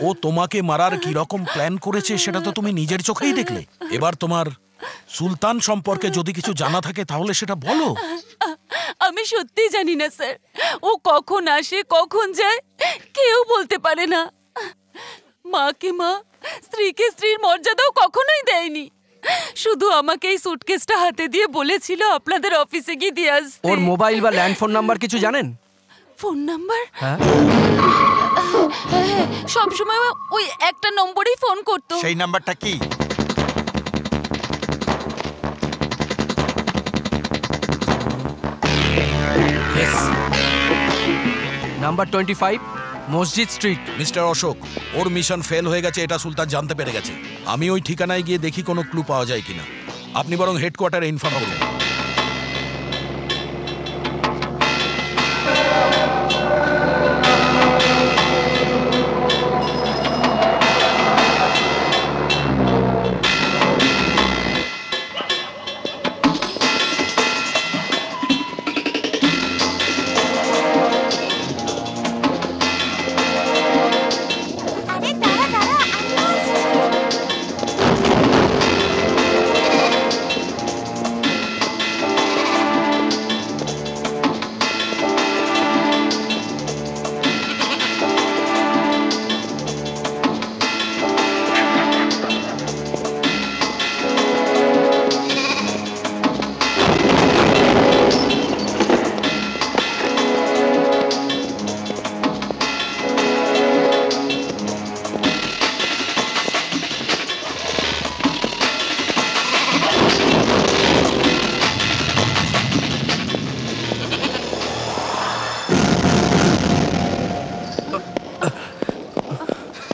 ও তোমাকে মারার কি রকম প্ল্যান করেছে সেটা তো তুমি নিজের চোখেই দেখলে। এবার তোমার সুলতান সম্পর্কে যদি কিছু জানা থাকে তাহলে সেটা বলো। আমি সত্যিই জানি না স্যার, ও কখন আসে কখন যায় কেউ বলতে পারে না। মাকে মা, স্ত্রীকে স্ত্রীর মর্যাদাও কখনোই দেয়নি। শুধু আমাকে এই সুটকেসটা হাতে দিয়ে বলেছিল আপনাদের অফিসে গিয়ে দিয়ে আসতে। ওর মোবাইল বা ল্যান্ড ফোন নাম্বার কিছু জানেন? Phone number? হ্যাঁ, সবসময় ওই একটা নম্বরেই ফোন করতো। সেই নাম্বারটা কি? নাম্বার 25 মসজিদ স্ট্রিট। মিস্টার অশোক, ওর মিশন ফেল হয়ে গেছে এটা সুলতান জানতে পেরে গেছে। আমি ওই ঠিকানায় গিয়ে দেখি কোনো ক্লু পাওয়া যায় কিনা। আপনি বরং হেডকোয়ার্টারে ইনফর্ম করুন।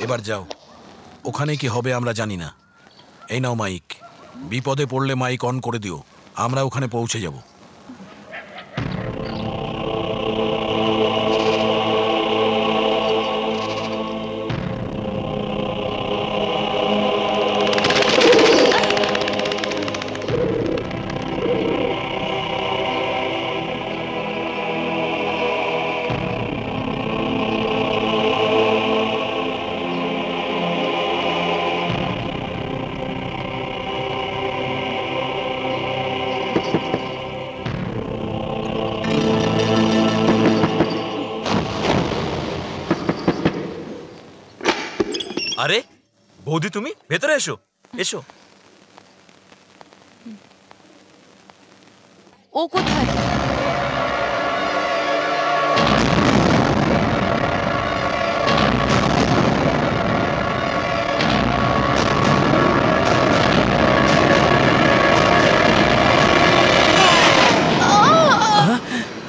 এবার যাও, ওখানে কি হবে আমরা জানি না। এই নাও মাইক, বিপদে পড়লে মাইক অন করে দিও, আমরা ওখানে পৌঁছে যাব। আরে বৌদি, তুমি ভেতরে এসো, এসো। ও কোথায়?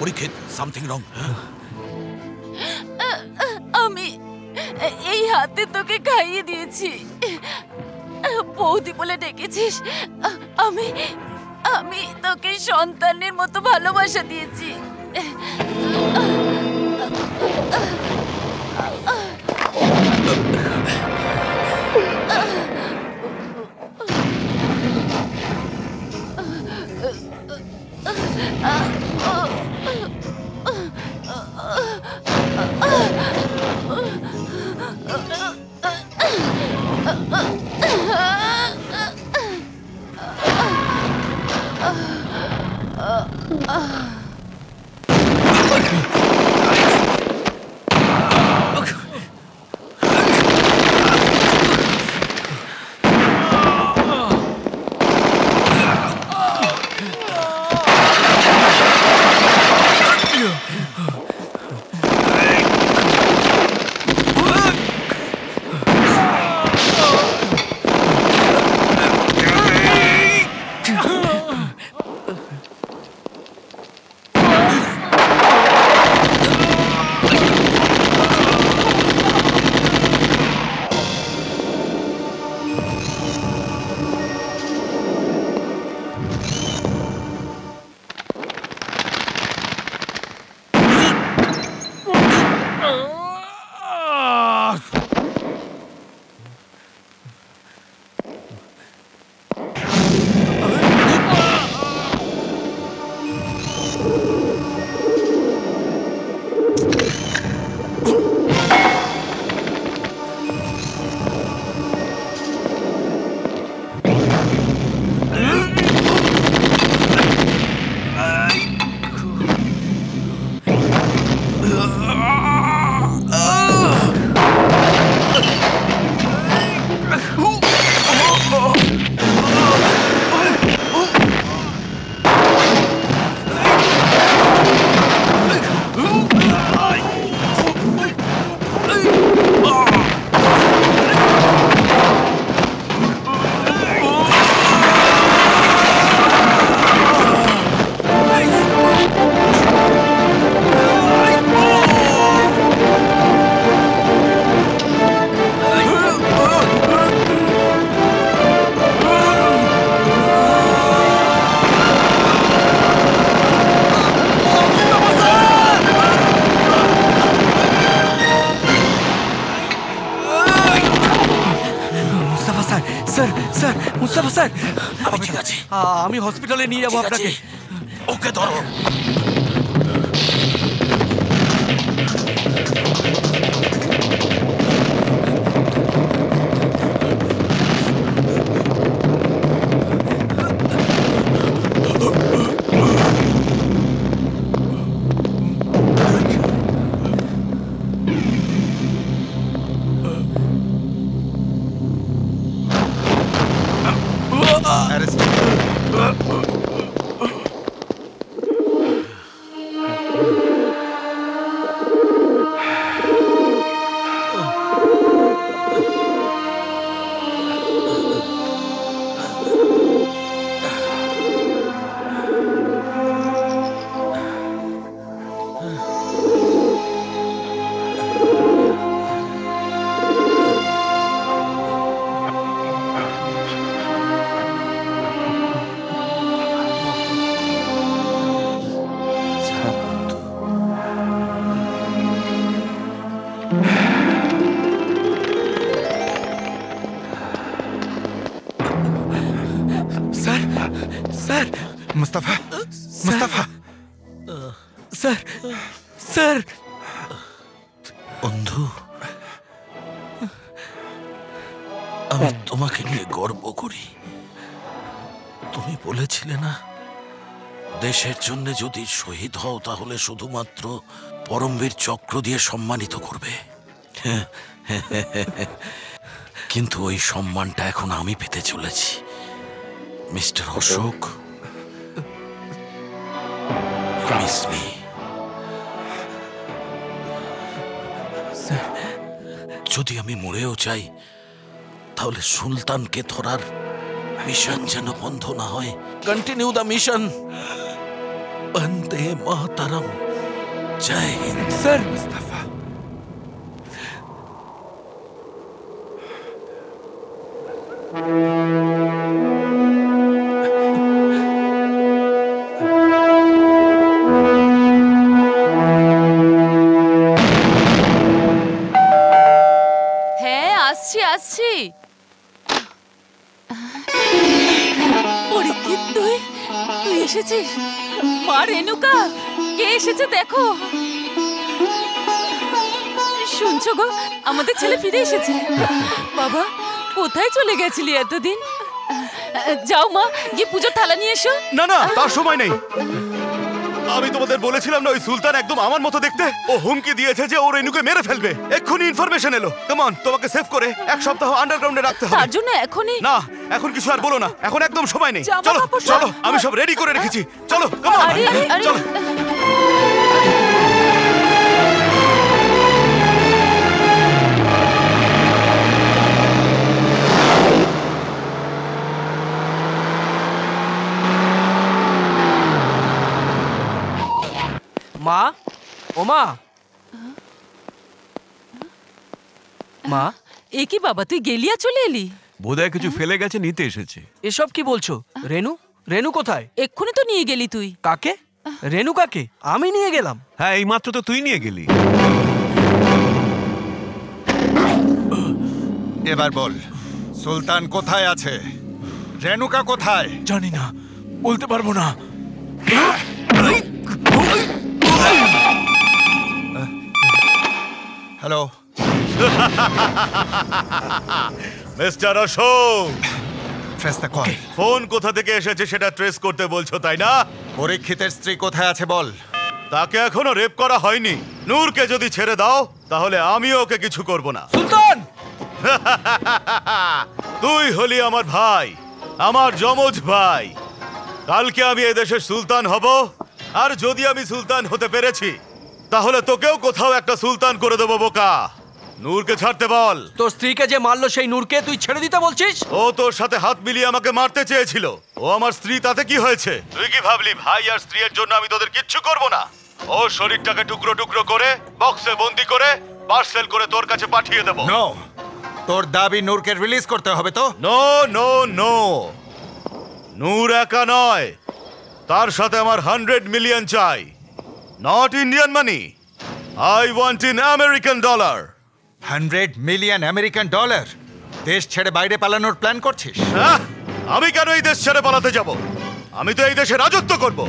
পরীক্ষিত, সামথিং রং। আমি এই হাতে তোকে খাইয়ে দিয়েছি, বৌদি বলে ডেকেছিস। আমি আমি তোকে সন্তানের মতো ভালোবাসা দিয়েছি। Mustafa sir sir sir Mustafa sir আমি ঠিক আছে, আমি হসপিটালে নিয়ে যাবো আপনাকে। ওকে ধরো। মুস্তাফা, মুস্তাফা স্যার স্যার বন্ধু, আমি তোমাকে নিয়ে গর্ব করি। তুমি বলেছিলে না, দেশের জন্য যদি শহীদ হও তাহলে শুধুমাত্র পরমবীর চক্র দিয়ে সম্মানিত করবে। কিন্তু ওই সম্মানটা এখন আমি পেতে চলেছি। Mister Ashok, promise me. যদি আমি মরেও চাই তাহলে সুলতানকে ধরার মিশন যেন বন্ধ না হয়। Continue the mission. Bande Mataram. Jai Hind. Sir Mustafa, হ্যাঁ আসছি আসছি। পরীক্ষিত, তুই তুই এসেছিস? মা রেণুকা, কে এসেছে দেখো। শুনছো গো, আমাদের ছেলে ফিরে এসেছে। বাবা, কোথায় চলে গেছিলি এতদিন? যাও মা, গিয়ে পুজোর থালা নিয়ে এসো। না না, তার সময় নেই। আমি তোমাদের বলেছিলাম না, ওই সুলতান একদম আমার মতো দেখতে। ও হুমকি দিয়েছে যে ও রেনুকে মেরে ফেলবে। এক্ষুনি ইনফরমেশন এলো। কাম অন, তোমাকে সেভ করে এক সপ্তাহ আন্ডারগ্রাউন্ডে রাখতে হবে। তার জন্য এখনই না, এখন কিছু আর বলো না, এখন একদম সময় নেই। জামা চলো কাপড় চলো, সব- আমি সব রেডি করে রেখেছি। চলো, কাম অন, আরে, আরে, চলো। মা, ও মা, মা, এ কি বাবা, তুই গেলিয়া চলে এলি? বোধহয় কিছু ফেলে গেছে, নিতে এসেছে। এসব কি বলছো? রেনু, রেনু কোথায়? এক্ষুনি তো নিয়ে গেলি তুই। কাকে? রেনু কাকে? আমি নিয়ে গেলাম। হ্যাঁ, এই মাত্র তো তুই নিয়ে গেলি। এবার বল, সুলতান কোথায় আছে? রেণুকা কোথায়? জানি না, বলতে পারবো না। Hello mister Ashok, trace the call. Phone কোথা থেকে এসেছে সেটা ট্রেস করতে বলছো, তাই না? পরীক্ষিতের স্ত্রী কোথায় আছে বল। তাকে এখনো রেপ করা হয়নি। নূরকে যদি ছেড়ে দাও তাহলে আমিও ওকে কিছু করব না। সুলতান! তুই হলি আমার ভাই, আমার যমজ ভাই। কালকে আমি এদেশের সুলতান হব, আর যদি আমি সুলতান হতে পেরেছি তাহলে তোকেও কোথাও একটা সুলতান করে দেবো। বোকা, নূরকে ছাড়তে বল। তোর স্ত্রীকে যে মারলো সেই নূরকে তুই ছেড়ে দিতে বলছিস? ও তোর সাথে হাত মিলিয়ে আমাকে মারতে চেয়েছিল। ও আমার স্ত্রী, তাতে কি হয়েছে? তুই কি ভাবলি ভাই আর স্ত্রীর জন্য আমি তোদের কিচ্ছু করব না? ও শরীরটাকে টুকরো টুকরো করে বক্সে বন্দি করে পার্সেল করে তোর কাছে পাঠিয়ে দেব। নো, তোর দাবি নূরকে রিলিজ করতে হবে তো? নো নো নো, নূর একা নয়, তার সাথে আমার 100 মিলিয়ন চাই। Not Indian money, I want in American dollar. 100 million American dollar? দেশ ছেড়ে বাইরে পালানোর প্ল্যান করছিস? আমি কেন এই দেশ ছেড়ে পালাতে যাব? আমি তো এই দেশে রাজত্ব করব।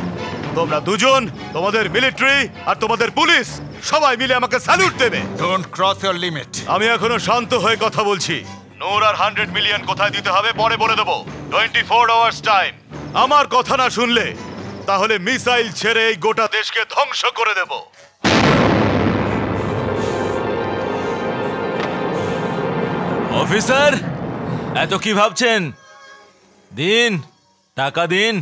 তোমরা দুজন, তোমাদের মিলিটারি আর তোমাদের পুলিশ সবাই মিলে আমাকে স্যালুট দেবে। Don't cross your limit. আমি এখনো শান্ত হয়ে কথা বলছি। নূর আর 100 মিলিয়ন কোথায় দিতে হবে পরে বলে দেবো। 24 আওয়ার্স টাইম। আমার কথা না শুনলে তাহলে মিসাইল ছেড়ে এই গোটা দেশকে ধ্বংস করে দেব। অফিসার, এত কি ভাবছেন? দিন, টাকা দিন।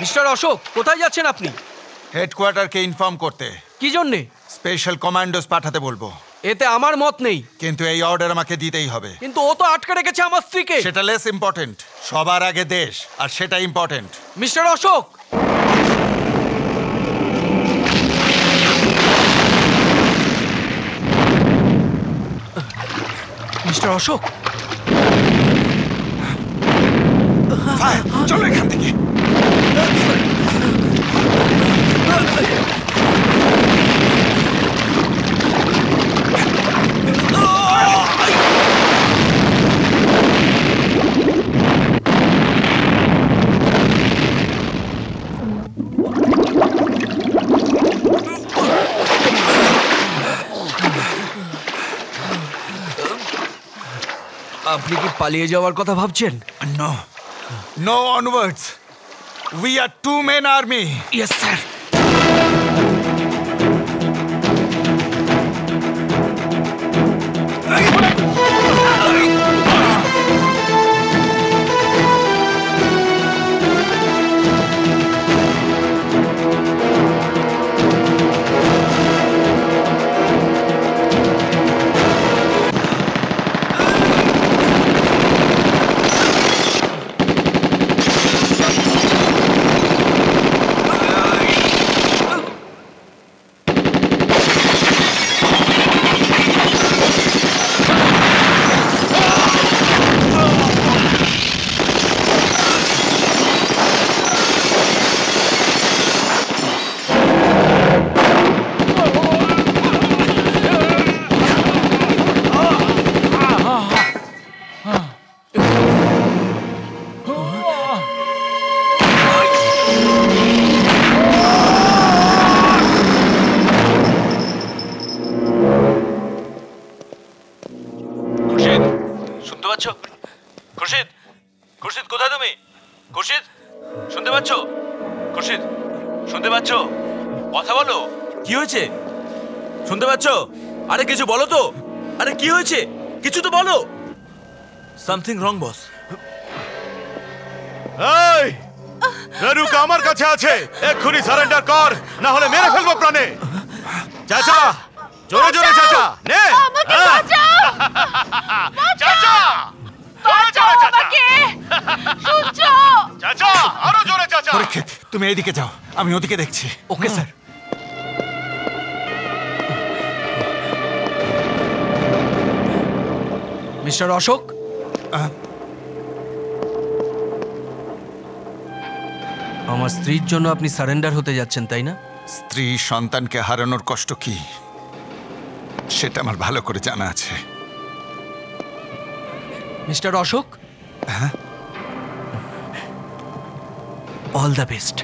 মিস্টার অশোক, কোথায় যাচ্ছেন আপনি? হেডকোয়ার্টারকে ইনফর্ম করতে। কি জন্যে? স্পেশাল কমান্ডোস পাঠাতে বলবো। এতে আমার মত নেই। কিন্তু এই অর্ডার আমাকে দিতেই হবে। কিন্তু ও তো আটকে রেখেছে আমার স্ত্রীকে। সেটা লেস ইম্পর্টেন্ট। সবার আগে দেশ, আর সেটা important. Mister Ashok, mister Ashok, চলো এখান থেকে। আপনি কি পালিয়ে যাওয়ার কথা ভাবছেন? No, no onwards. We are two men army. Yes sir. Khurshid, Khurshid কোথায় তুমি? খুরশিদ, শুনতে পাচ্ছ? খুরশিদ, শুনতে পাচ্ছ? কথা বলো। কি হয়েছে? শুনতে পাচ্ছ? আরে কিছু বলো তো। আরে কি হয়েছে? কিছু তো বলো। সামথিং রং বস। এই রেণুকা আমার কাছে আছে, এক্ষুনি সারেন্ডার কর, না হলে মেরে ফেলবো প্রাণে। চাচা, জোরে জোরে চাচা, নে। আমাকে বাঁচাও! চাচা, বাঁচাও আমাকে! শুনছো? চাচা, আরো জোরে চাচা। পরীক্ষিত, তুমি এইদিকে যাও, আমি ওদিকে দেখছি। Okay sir. মিস্টার অশোক, আমার স্ত্রীর জন্য আপনি সারেন্ডার হতে যাচ্ছেন, তাই না? স্ত্রী সন্তানকে হারানোর কষ্ট কি সেটা আমার ভালো করে জানা আছে। Mister Ashok, all the best.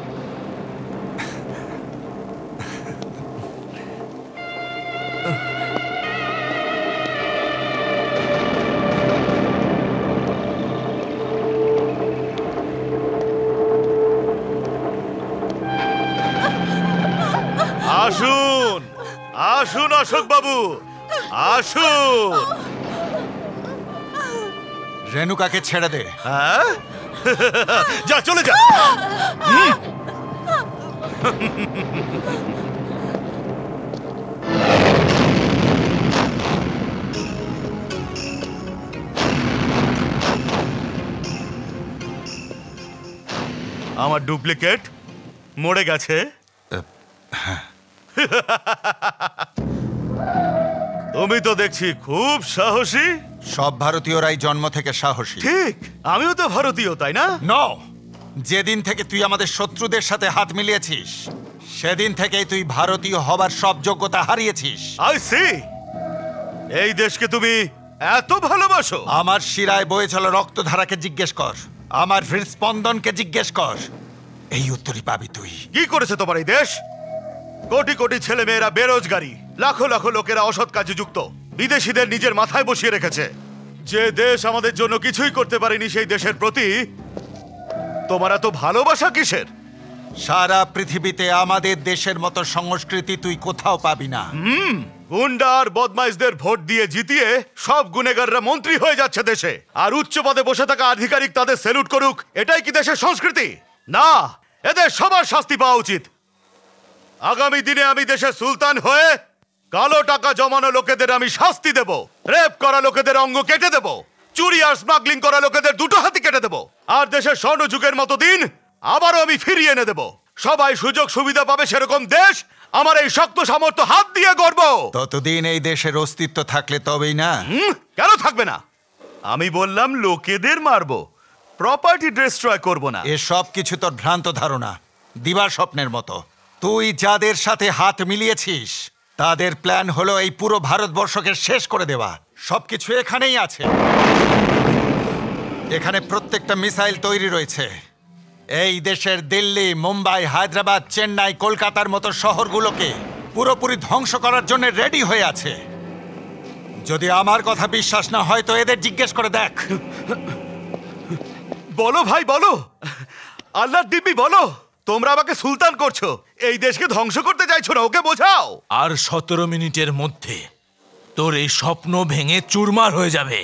আসুন, আসুন অশোক বাবু, আসুন। রেণুকাকে ছেড়ে দে। হ্যাঁ, যা চলে যা। আমার ডুপ্লিকেট মরে গেছে। তুমি তো দেখছি খুব সাহসী। সব ভারতীয়রাই জন্ম থেকে সাহসী। ঠিক, আমিও তো ভারতীয়, তাই না? নো, যেদিন থেকে তুই আমাদের শত্রুদের সাথে হাত মিলিয়েছিস সেদিন থেকেই তুই ভারতীয় হবার সব যোগ্যতা হারিয়েছিস। I C. এই দেশকে তুমি এত ভালোবাসো? আমার শিরায় বয়ে চলা রক্তধারাকে জিজ্ঞেস কর, আমার হৃদস্পন্দনকে জিজ্ঞেস কর, এই উত্তরই পাবি তুই। কি করেছে তোমার এই দেশ? কোটি কোটি ছেলে মেয়েরা বেরোজগারি, লাখো লাখো লোকেরা অসৎ কাজে যুক্ত, বিদেশিদের নিজের মাথায় বসিয়ে রেখেছে। যে দেশ আমাদের জন্য কিছুই করতে পারেনি, সেই দেশের প্রতি তোমার এত ভালোবাসা কিসের? সারা পৃথিবীতে আমাদের দেশের মতো সংস্কৃতি তুই কোথাও পাবি না। গুন্ডা আর বদমাইশদের ভোট দিয়ে জিতিয়ে সব গুনেগাররা মন্ত্রী হয়ে যাচ্ছে দেশে, আর উচ্চ পদে বসে থাকা আধিকারিক তাদের স্যালুট করুক। এটাই কি দেশের সংস্কৃতি? না, এদের সবার শাস্তি পাওয়া উচিত। আগামী দিনে আমি দেশের সুলতান হয়ে কালো টাকা জমানো লোকেদের আমি শাস্তি দেব, রেপ করা লোকেদের অঙ্গ কেটে দেব, চুরি আর স্মাগলিং করা লোকেদের দুটো হাতি কেটে দেব, আর দেশের স্বর্ণযুগের মতো দিন আবারও আমি ফিরিয়ে এনে দেব। সবাই সুযোগ সুবিধা পাবে, সেরকম দেশ আমার এই শক্ত সামর্থ্য হাত দিয়ে গর্ব। ততদিন এই দেশের অস্তিত্ব থাকলে তবেই না। কেন থাকবে না? আমি বললাম লোকেদের মারবো, প্রপার্টি ডিস্ট্রয় করব না। এসব কিছু তোর ভ্রান্ত ধারণা, দিবা স্বপ্নের মতো। তুই যাদের সাথে হাত মিলিয়েছিস তাদের প্ল্যান হলো এই পুরো ভারতবর্ষকে শেষ করে দেওয়া। সবকিছু এখানেই আছে। এখানে প্রত্যেকটা মিসাইল তৈরি রয়েছে। এই দেশের দিল্লি, মুম্বাই, হায়দ্রাবাদ, চেন্নাই, কলকাতার মতো শহরগুলোকে পুরোপুরি ধ্বংস করার জন্য রেডি হয়ে আছে। যদি আমার কথা বিশ্বাস না হয় তো এদের জিজ্ঞেস করে দেখ। বলো ভাই, বলো, আল্লাহর দিব্যি বলো, তোমরা আমাকে সুলতান করছো, এই দেশকে ধ্বংস করতে চাইছো না, ওকে বোঝাও। আর 17 মিনিটের মধ্যে তোর এই স্বপ্ন ভেঙে চুরমার হয়ে যাবে।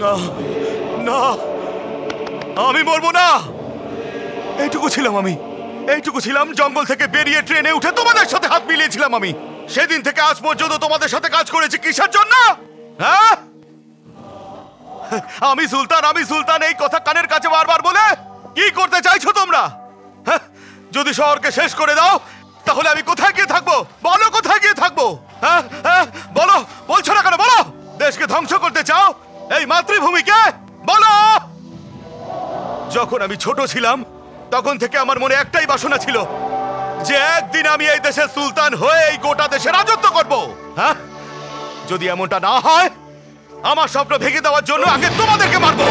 না না, আমি মরবো না। এইটুকু ছিলাম জঙ্গল থেকে বেরিয়ে ট্রেনে উঠে তোমাদের সাথে হাত মিলিয়েছিলাম আমি। সেদিন থেকে আজ পর্যন্ত তোমাদের সাথে কাজ করেছি কিসের জন্য? হ্যাঁ, আমি সুলতান এই কথা কানের কাছে বারবার বলে কি করতে চাইছো তোমরা? হ্যাঁ, যদি শহরকে শেষ করে দাও তাহলে আমি কোথায় গিয়ে থাকবো? বলো, কোথায় গিয়ে থাকবো? হ্যাঁ হ্যাঁ, বলো, বলছো না কেন? বলো, দেশকে ধ্বংস করতে চাও, এই মাতৃভূমিকে? বলো। যখন আমি ছোট ছিলাম তখন থেকে আমার মনে একটাই বাসনা ছিল যে একদিন আমি এই দেশের সুলতান হয়ে এই গোটা দেশে রাজত্ব করব। হ্যাঁ, যদি এমনটা না হয় আমার স্বপ্ন ভেঙে দেওয়ার জন্য আগে তোমাদেরকে মারবো।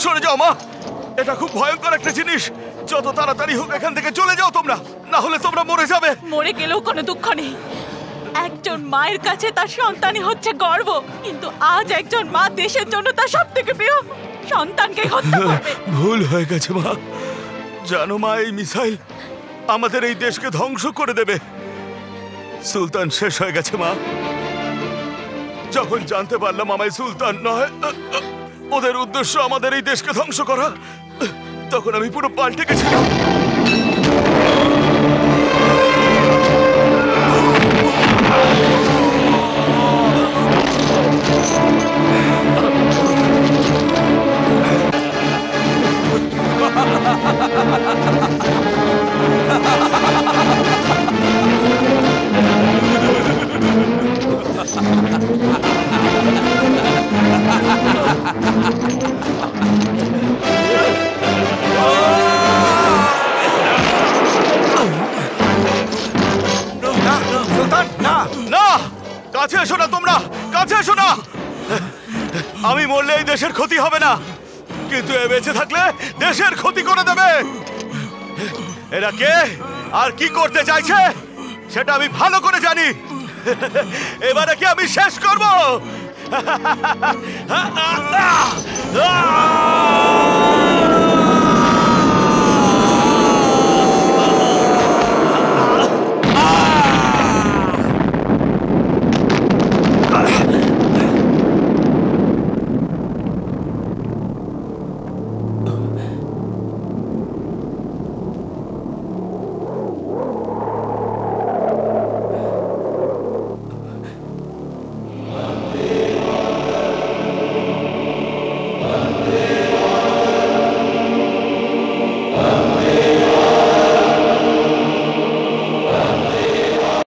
সরে যাও মা, এটা খুব ভয়ঙ্কর একটা জিনিস। যত তাড়াতাড়ি হোক এখান থেকে চলে যাও তোমরা, না হলে তোমরা মরে যাবে। মরে গেলেও কোনো দুঃখ নেই। একজন মায়ের কাছে তার সন্তানই হচ্ছে গর্ব, কিন্তু আজ একজন মা দেশের জন্য তার সব থেকে প্রিয় সন্তানকে হত্যা করবে। ভুল হয়ে গেছে মা। জানো মা, এই মিসাইল আমাদের এই দেশকে ধ্বংস করে দেবে। সুলতান শেষ হয়ে গেছে মা। যখন জানতে পারলাম আমায় সুলতান নয়, ওদের উদ্দেশ্য আমাদের এই দেশকে ধ্বংস করা, তখন আমি পুরো পাল্টে গেছিলাম। সুলতান না, না, কাছে এসো না, তোমরা কাছে এসো না। আমি মরলে এই দেশের ক্ষতি হবে না, কিন্তু এ বেঁচে থাকলে দেশের ক্ষতি করে দেবে। এরা কে আর কি করতে চাইছে সেটা আমি ভালো করে জানি। এবারে কি আমি শেষ করব?